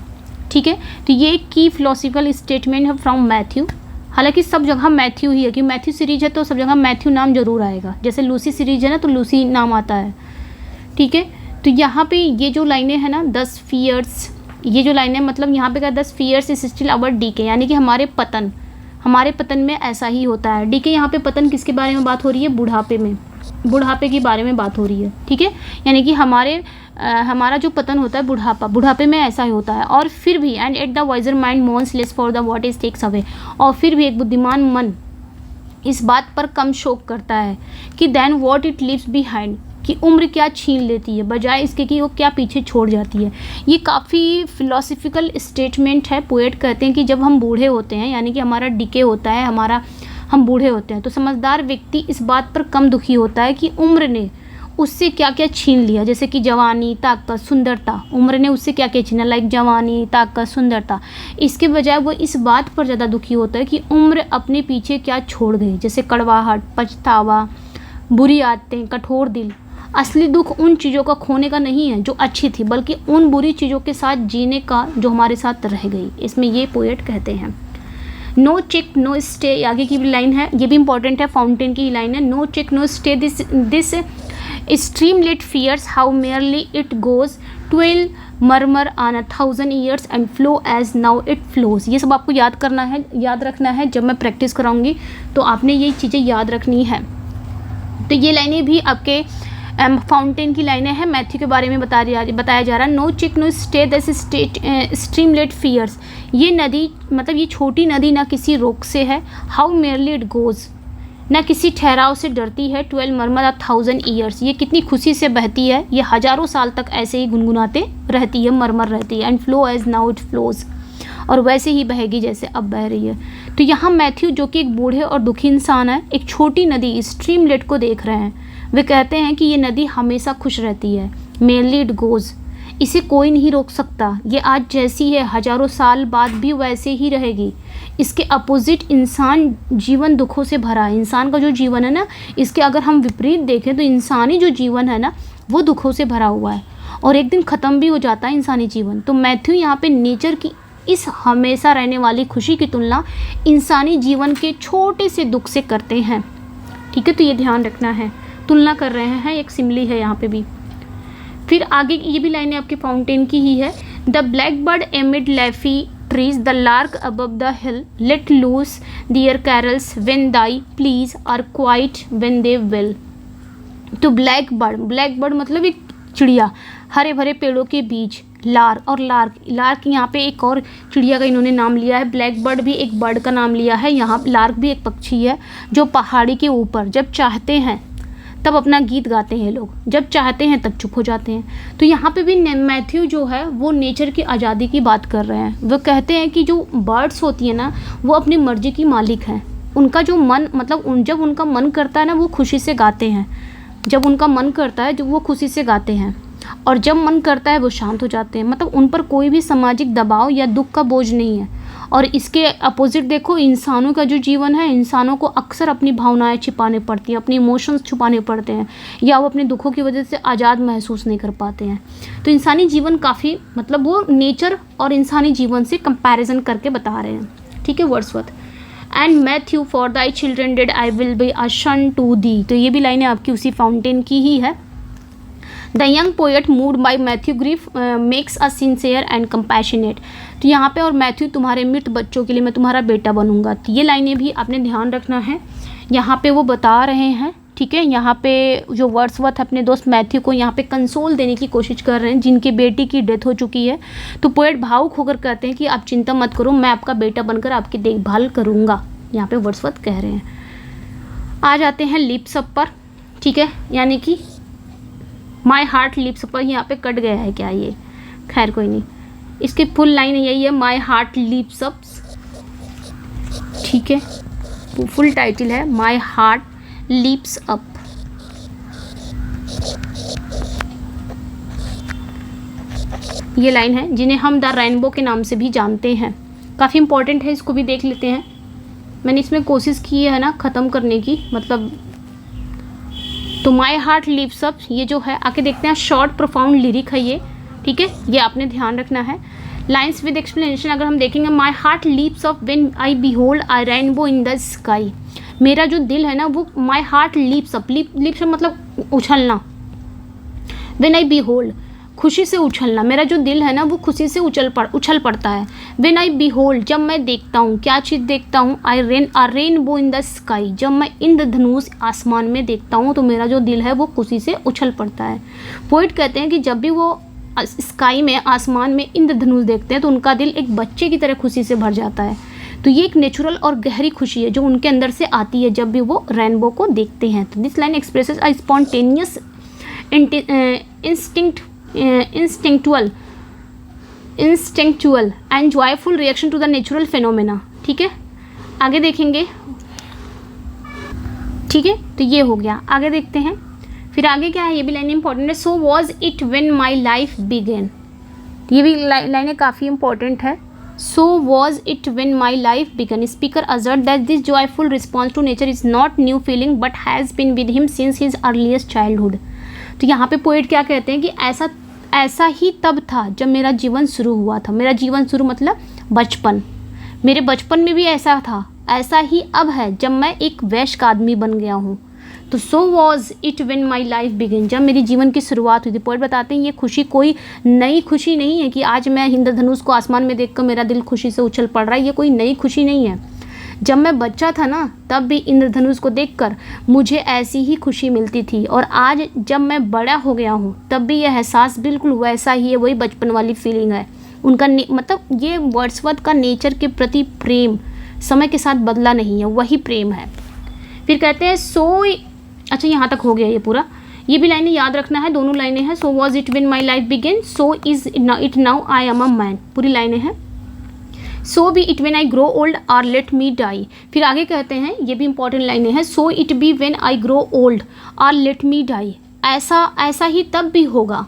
[SPEAKER 1] ठीक है। तो ये एक की फिलोसफिकल स्टेटमेंट है फ्रॉम मैथ्यू। हालांकि सब जगह मैथ्यू ही है, क्योंकि मैथ्यू सीरीज है तो सब जगह मैथ्यू नाम जरूर आएगा, जैसे लूसी सीरीज है ना तो लूसी नाम आता है, ठीक है। तो यहाँ पे ये जो लाइनें हैं ना 10 फियर्स, ये जो लाइनें मतलब यहाँ पे क्या 10 fares is still our decay, यानी कि हमारे पतन में ऐसा ही होता है। डीके यहाँ पे पतन किसके बारे में बात हो रही है, बुढ़ापे के बारे में बात हो रही है, ठीक है। यानी कि हमारा जो पतन होता है बुढ़ापे में ऐसा ही होता है। और फिर भी and at the wiser mind mourns less for the what is takes away, और फिर भी एक बुद्धिमान मन इस बात पर कम शोक करता है कि then what it leaves behind, कि उम्र क्या छीन लेती है बजाय इसके कि वो क्या पीछे छोड़ जाती है। ये काफ़ी फिलोसफिकल स्टेटमेंट है। पोएट कहते हैं कि जब हम बूढ़े होते हैं, यानी कि हमारा डिके होता है, हम बूढ़े होते हैं, तो समझदार व्यक्ति इस बात पर कम दुखी होता है कि उम्र ने उससे क्या क्या छीन लिया, जैसे कि जवानी, ताकत, सुंदरता। उम्र ने उससे क्या क्या छीना, लाइक जवानी, ताकत, सुंदरता। इसके बजाय वो इस बात पर ज़्यादा दुखी होता है कि उम्र अपने पीछे क्या छोड़ गई, जैसे कड़वाहट, पछतावा, बुरी आदतें, कठोर दिल। असली दुख उन चीज़ों का खोने का नहीं है जो अच्छी थी, बल्कि उन बुरी चीज़ों के साथ जीने का जो हमारे साथ रह गई। इसमें ये पोएट कहते हैं। नो चेक नो स्टे, आगे की भी लाइन है, ये भी इंपॉर्टेंट है, फाउंटेन की ही लाइन है। No check no stay this streamlet fears how merely it goes, 12 murmur on 1,000 years and flow as now it flows। ये सब आपको याद रखना है। जब मैं प्रैक्टिस कराऊंगी तो आपने ये चीज़ें याद रखनी है। तो ये लाइनें भी आपके फाउंटेन की लाइनें हैं, मैथ्यू के बारे में बताया जा रहा है। No check no stay this streamlet fears, ये नदी मतलब ये छोटी नदी ना किसी रोक से है, हाउ मेयरली इट गोज़, ना किसी ठहराव से डरती है, 12 मरमर 1,000 ईयर्स, ये कितनी खुशी से बहती है, ये हज़ारों साल तक ऐसे ही गुनगुनाते रहती है, मरमर रहती है। And flow as now it flows, और वैसे ही बहेगी जैसे अब बह रही है। तो यहाँ मैथ्यू जो कि एक बूढ़े और दुखी इंसान है, एक छोटी नदी स्ट्रीमलेट को देख रहे हैं। वे कहते हैं कि ये नदी हमेशा खुश रहती है, मेनली इट गोज़, इसे कोई नहीं रोक सकता, ये आज जैसी है हज़ारों साल बाद भी वैसे ही रहेगी। इसके अपोजिट इंसान जीवन दुखों से भरा है। इंसान का जो जीवन है ना, इसके अगर हम विपरीत देखें तो इंसानी जो जीवन है ना वो दुखों से भरा हुआ है, और एक दिन ख़त्म भी हो जाता है इंसानी जीवन। तो मैथ्यू यहाँ पे नेचर की इस हमेशा रहने वाली खुशी की तुलना इंसानी जीवन के छोटे से दुख से करते हैं, ठीक है। तो ये ध्यान रखना है, तुलना कर रहे हैं, एक सिमिली है यहाँ पे भी। फिर आगे ये भी लाइनें आपके फाउंटेन की ही है। The black bird amid leafy trees, the lark above the hill, let loose their carols when they please are quiet when they will. तो ब्लैक बर्ड मतलब एक चिड़िया, हरे भरे पेड़ों के बीच लार्क यहाँ पे एक और चिड़िया का इन्होंने नाम लिया है। ब्लैक बर्ड भी एक बर्ड का नाम लिया है, यहाँ लार्क भी एक पक्षी है जो पहाड़ी के ऊपर जब चाहते हैं तब अपना गीत गाते हैं लोग, जब चाहते हैं तब चुप हो जाते हैं। तो यहाँ पे भी मैथ्यू जो है वो नेचर की आज़ादी की बात कर रहे हैं। वो कहते हैं कि जो बर्ड्स होती है ना वो अपनी मर्जी की मालिक हैं, उनका जो मन मतलब जब उनका मन करता है ना वो खुशी से गाते हैं, जब उनका मन करता है जो वो खुशी से गाते हैं, और जब मन करता है वो शांत हो जाते हैं। मतलब उन पर कोई भी सामाजिक दबाव या दुख का बोझ नहीं है। और इसके अपोजिट देखो इंसानों का जो जीवन है, इंसानों को अक्सर अपनी भावनाएं छिपाने पड़ती हैं, अपने इमोशंस छुपाने पड़ते हैं, या वो अपने दुखों की वजह से आज़ाद महसूस नहीं कर पाते हैं। तो इंसानी जीवन काफ़ी मतलब वो नेचर और इंसानी जीवन से कंपैरिजन करके बता रहे हैं, ठीक है। Wordsworth and Matthew for thy children did I will be a son to thee. तो ये भी लाइनें आपकी उसी फाउंटेन की ही है। The young poet mood by Matthew grief makes a sincere and compassionate. तो यहाँ पे और मैथ्यू तुम्हारे मृत बच्चों के लिए मैं तुम्हारा बेटा बनूंगा। तो ये लाइनें भी आपने ध्यान रखना है, यहाँ पे वो बता रहे हैं, ठीक है। यहाँ पे जो वर्ड्सवर्थ अपने दोस्त मैथ्यू को यहाँ पे कंसोल देने की कोशिश कर रहे हैं जिनकी बेटी की डेथ हो चुकी है। तो पोएट भावुक होकर कहते हैं कि आप चिंता मत करो, मैं आपका बेटा बनकर आपकी देखभाल करूँगा, यहाँ पे वर्ड्सवर्थ कह रहे हैं। आ जाते हैं लिप्स अप पर, ठीक है, यानी कि माई हार्ट लिप्स पर यहाँ पे कट गया है क्या, ये खैर कोई नहीं, इसकी फुल लाइन यही है, माई हार्ट लिप्स अप, ठीक है। फुल टाइटल है माई हार्ट लीप्स अप। ये लाइन है जिन्हें हम द रेनबो के नाम से भी जानते हैं, काफ़ी इंपॉर्टेंट है, इसको भी देख लेते हैं। मैंने इसमें कोशिश की है ना ख़त्म करने की, मतलब तो माई हार्ट लीव्स अप ये जो है आके देखते हैं। शॉर्ट प्रोफाउंड लिरिक है ये, ठीक है, ये आपने ध्यान रखना है। लाइन्स विद एक्सप्लेनेशन अगर हम देखेंगे, my heart leaves up when I behold a rainbow in the sky. मेरा जो दिल है ना वो my heart leaps up, leaps मतलब उछलना, व्हेन आई बिहोल्ड, खुशी से उछलना, मेरा जो दिल है ना वो खुशी से उछल पड़ता है। व्हेन आई बिहोल्ड, जब मैं देखता हूँ, क्या चीज़ देखता हूँ, रेनबो इन द स्काई, जब मैं इंद्रधनुष आसमान में देखता हूँ तो मेरा जो दिल है वो खुशी से उछल पड़ता है। पोइट कहते हैं कि जब भी वो स्काई में, आसमान में इंद्रधनुष देखते हैं तो उनका दिल एक बच्चे की तरह खुशी से भर जाता है। तो ये एक नेचुरल और गहरी खुशी है जो उनके अंदर से आती है जब भी वो रेनबो को देखते हैं। तो this line expresses a spontaneous instinctual and joyful reaction to the natural phenomena. ठीक है, आगे देखेंगे। ठीक है, तो ये हो गया, आगे देखते हैं। फिर आगे क्या है, ये भी लाइन इंपॉर्टेंट है। So was it when my life began, ये भी लाइनें काफ़ी इंपॉर्टेंट है। So was it when my life began, speaker assert that this joyful response to nature is not new feeling but has been with him since his earliest childhood. तो यहाँ पे poet क्या कहते हैं कि ऐसा ही तब था जब मेरा जीवन शुरू हुआ था। मेरा जीवन शुरू मतलब बचपन, मेरे बचपन में भी ऐसा था, ऐसा ही अब है जब मैं एक वयस्क आदमी बन गया हूँ। तो सो was it when my life begin, जब मेरी जीवन की शुरुआत हुई थी। पोएट बताते हैं ये खुशी कोई नई खुशी नहीं है कि आज मैं इंद्रधनुष को आसमान में देखकर मेरा दिल खुशी से उछल पड़ रहा है, ये कोई नई खुशी नहीं है। जब मैं बच्चा था ना तब भी इंद्रधनुष को देखकर मुझे ऐसी ही खुशी मिलती थी, और आज जब मैं बड़ा हो गया हूँ तब भी यह एहसास बिल्कुल वैसा ही है, वही बचपन वाली फीलिंग है उनका। मतलब ये वर्ड्सवर्थ का नेचर के प्रति प्रेम समय के साथ बदला नहीं है, वही प्रेम है। फिर कहते हैं अच्छा यहाँ तक हो गया ये पूरा, ये भी लाइनें याद रखना है, दोनों लाइनें हैं। So was it when my life begin, so is it now I am a man, पूरी लाइनें हैं। So be it when I grow old or let me die, फिर आगे कहते हैं, ये भी इंपॉर्टेंट लाइनें हैं। So it be when I grow old or let me die, ऐसा ही तब भी होगा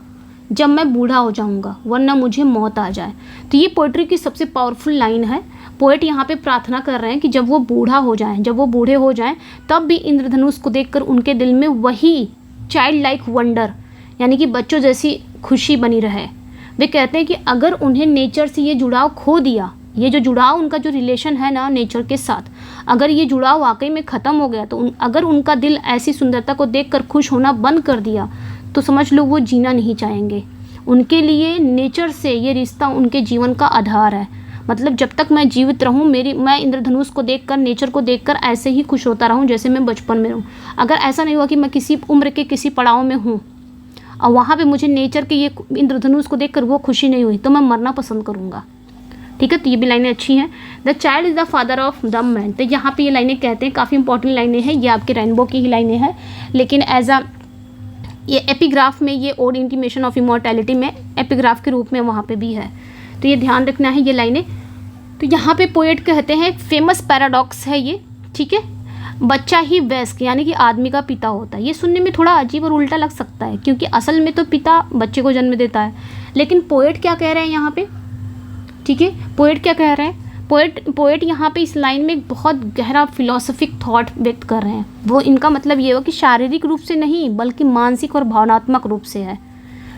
[SPEAKER 1] जब मैं बूढ़ा हो जाऊंगा वरना मुझे मौत आ जाए। तो ये पोइट्री की सबसे पावरफुल लाइन है। पोएट यहाँ पे प्रार्थना कर रहे हैं कि जब वो बूढ़ा हो जाएं, जब वो बूढ़े हो जाएं तब भी इंद्रधनुष को देखकर उनके दिल में वही चाइल्ड लाइक वंडर, यानी कि बच्चों जैसी खुशी बनी रहे। वे कहते हैं कि अगर उन्हें नेचर से ये जुड़ाव खो दिया, ये जो जुड़ाव उनका जो रिलेशन है ना नेचर के साथ, अगर ये जुड़ाव वाकई में ख़त्म हो गया तो अगर उनका दिल ऐसी सुंदरता को देखकर खुश होना बंद कर दिया तो समझ लो वो जीना नहीं चाहेंगे। उनके लिए नेचर से ये रिश्ता उनके जीवन का आधार है। मतलब जब तक मैं जीवित रहूँ मैं इंद्रधनुष को देखकर, नेचर को देखकर ऐसे ही खुश होता रहूँ जैसे मैं बचपन में हूँ। अगर ऐसा नहीं हुआ कि मैं किसी उम्र के किसी पड़ाव में हूँ और वहाँ पे मुझे नेचर के ये इंद्रधनुष को देखकर वो खुशी नहीं हुई तो मैं मरना पसंद करूँगा। ठीक है, तो ये भी लाइनें अच्छी हैं। The child is the father of the man, तो यहाँ पे ये लाइनें कहते हैं, काफ़ी इंपॉर्टेंट लाइनें हैं। ये आपके रेनबो की ही लाइनें हैं, लेकिन एज अ ये एपिग्राफ में, ये ओड इंटीमेशन ऑफ इमॉर्टैलिटी में एपिग्राफ के रूप में वहाँ पे भी है, तो ये ध्यान रखना है ये लाइनें। तो यहाँ पे पोएट कहते हैं एक फेमस पैराडॉक्स है ये। ठीक है, बच्चा ही वयस्क यानी कि आदमी का पिता होता है। ये सुनने में थोड़ा अजीब और उल्टा लग सकता है क्योंकि असल में तो पिता बच्चे को जन्म देता है, लेकिन पोएट क्या कह रहे हैं यहाँ पे। ठीक है, पोएट क्या कह रहे हैं, पोएट यहाँ पे इस लाइन में एक बहुत गहरा फिलोसफिक थॉट व्यक्त कर रहे हैं। वो इनका मतलब ये हो कि शारीरिक रूप से नहीं बल्कि मानसिक और भावनात्मक रूप से है।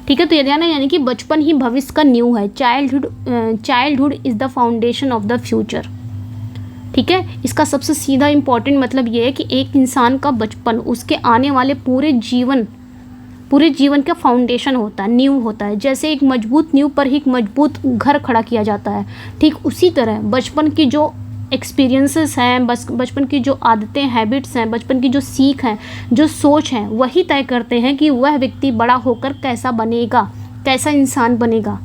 [SPEAKER 1] ठीक है, तो ये ध्यान है, यानी कि बचपन ही भविष्य का न्यू है। Childhood is the foundation of the future. ठीक है, इसका सबसे सीधा इंपॉर्टेंट मतलब ये है कि एक इंसान का बचपन उसके आने वाले पूरे जीवन का फाउंडेशन होता है, नींव होता है। जैसे एक मजबूत नींव पर ही एक मजबूत घर खड़ा किया जाता है, ठीक उसी तरह बचपन की जो एक्सपीरियंसेस हैं, बचपन की जो आदतें, हैबिट्स हैं, बचपन की जो सीख हैं, जो सोच हैं, वही तय करते हैं कि वह व्यक्ति बड़ा होकर कैसा बनेगा, कैसा इंसान बनेगा।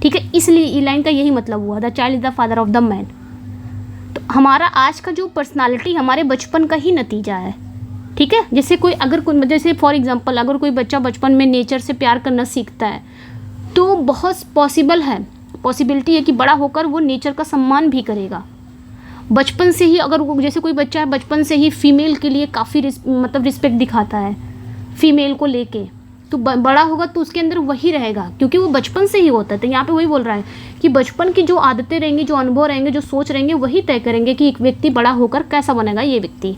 [SPEAKER 1] ठीक है, इसलिए ई लाइन का यही मतलब हुआ, the child is the father of the man. तो हमारा आज का जो पर्सनालिटी हमारे बचपन का ही नतीजा है। ठीक है, जैसे फॉर एग्जांपल अगर कोई बच्चा बचपन में नेचर से प्यार करना सीखता है तो बहुत पॉसिबिलिटी है कि बड़ा होकर वो नेचर का सम्मान भी करेगा। बचपन से ही अगर जैसे कोई बच्चा है बचपन से ही फीमेल के लिए काफ़ी रिस्पेक्ट दिखाता है फीमेल को लेके, तो बड़ा होगा तो उसके अंदर वही रहेगा क्योंकि वो बचपन से ही होता है। तो यहाँ पे वही बोल रहा है कि बचपन की जो आदतें रहेंगी, जो अनुभव रहेंगे, जो सोच रहेंगे, वही तय करेंगे कि एक व्यक्ति बड़ा होकर कैसा बनेगा ये व्यक्ति।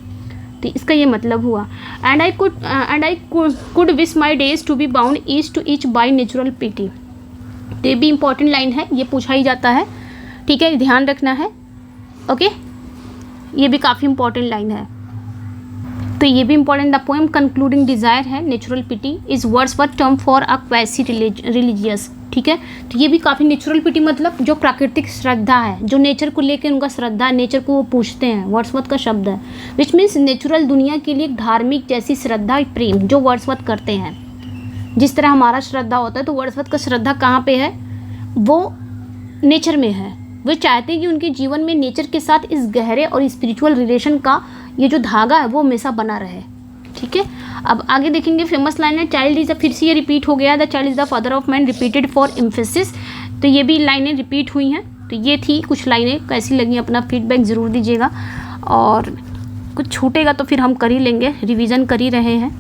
[SPEAKER 1] तो इसका ये मतलब हुआ। And I could wish my days to be bound each to each by natural piety. तो ये भी इंपॉर्टेंट लाइन है, ये पूछा ही जाता है। ठीक है, ध्यान रखना है। ओके, ये भी काफ़ी इंपॉर्टेंट लाइन है। तो ये भी important. The poem concluding desire है natural piety is Wordsworth term for a quasi religious, ठीक है। तो ये भी काफ़ी नेचुरल पिटी मतलब जो प्राकृतिक श्रद्धा है, जो नेचर को लेकर उनका श्रद्धा है, नेचर को वो पूछते हैं, वर्ड्सवर्थ का शब्द है। विच मीन्स नेचुरल दुनिया के लिए धार्मिक जैसी श्रद्धा प्रेम जो वर्ड्सवर्थ करते हैं, जिस तरह हमारा श्रद्धा होता है, तो वर्ड्सवर्थ का श्रद्धा कहाँ पे है, वो नेचर में है। वे चाहते हैं कि उनके जीवन में नेचर के साथ इस गहरे और स्पिरिचुअल रिलेशन का ये जो धागा है वो हमेशा बना रहे, ठीक है। अब आगे देखेंगे, फेमस लाइन है चाइल्ड इज फिर से ये रिपीट हो गया, the child is the father of man repeated for emphasis. तो ये भी लाइनें रिपीट हुई हैं। तो ये थी कुछ लाइनें, कैसी लगी अपना फीडबैक ज़रूर दीजिएगा, और कुछ छूटेगा तो फिर हम कर ही लेंगे, रिवीजन कर ही रहे हैं,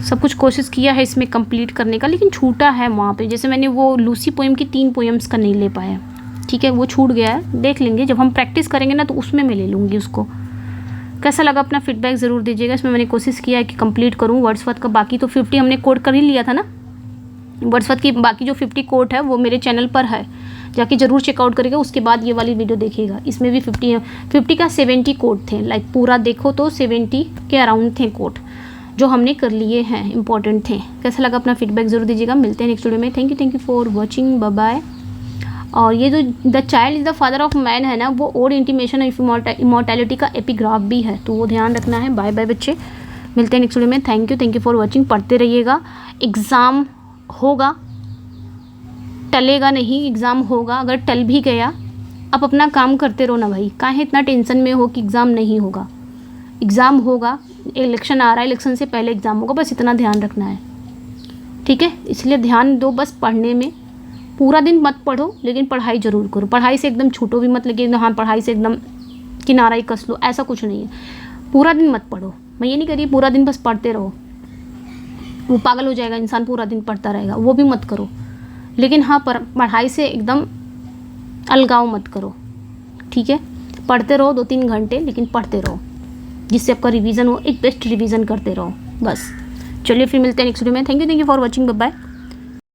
[SPEAKER 1] सब कुछ कोशिश किया है इसमें कंप्लीट करने का, लेकिन छूटा है वहाँ पे। जैसे मैंने वो लूसी पोएम की 3 पोएम्स का नहीं ले पाया, ठीक है, वो छूट गया है, देख लेंगे जब हम प्रैक्टिस करेंगे ना, तो उसमें मैं ले लूँगी उसको। कैसा लगा अपना फीडबैक ज़रूर दीजिएगा। इसमें मैंने कोशिश किया है कि कंप्लीट करूँ वर्ड्सवर्थ का। बाकी तो 50 हमने कोड कर ही लिया था ना, वर्ड्सवर्थ की बाकी जो 50 कोड है वो मेरे चैनल पर है, जाके ज़रूर चेकआउट करिएगा। उसके बाद ये वाली वीडियो देखिएगा, इसमें भी 50 है। 50 का 70 कोड थे, लाइक पूरा देखो तो 70 के अराउंड थे कोड जो हमने कर लिए हैं, इंपॉर्टेंट थे। कैसा लगा अपना फीडबैक ज़रूर दीजिएगा। मिलते हैं नेक्स्ट वीडियो में। Thank you for watching, bye bye. और ये जो the child is the father of man है ना, वो ओल्ड इंटीमेशन ऑफ इमॉर्टैलिटी का एपिग्राफ भी है, तो वो ध्यान रखना है। बाय बाय बच्चे, मिलते हैं नेक्स्ट वीडियो में। Thank you for watching. पढ़ते रहिएगा, एग्ज़ाम होगा, टलेगा नहीं, एग्ज़ाम होगा। अगर टल भी गया, आप अपना काम करते रहो ना भाई, काहे इतना टेंशन में हो कि एग्ज़ाम नहीं होगा। एग्ज़ाम होगा, इलेक्शन आ रहा है, इलेक्शन से पहले एग्ज़ाम होगा, बस इतना ध्यान रखना है, ठीक है। इसलिए ध्यान दो बस पढ़ने में, पूरा दिन मत पढ़ो, लेकिन पढ़ाई ज़रूर करो। पढ़ाई से एकदम छूटो भी मत, लेकिन हाँ पढ़ाई से एकदम किनारा ही कस लो, ऐसा कुछ नहीं है। पूरा दिन मत पढ़ो, मैं ये नहीं कह रही पूरा दिन बस पढ़ते रहो, वो पागल हो जाएगा इंसान, पूरा दिन पढ़ता रहेगा, वो भी मत करो। लेकिन हाँ पढ़ाई से एकदम अलगाव मत करो, ठीक है। पढ़ते रहो 2-3 घंटे, लेकिन पढ़ते रहो, जिससे आपका रिवीजन हो, एक बेस्ट रिवीजन करते रहो बस। चलिए फिर मिलते हैं नेक्स्ट वीडियो में। Thank you for watching, bye bye.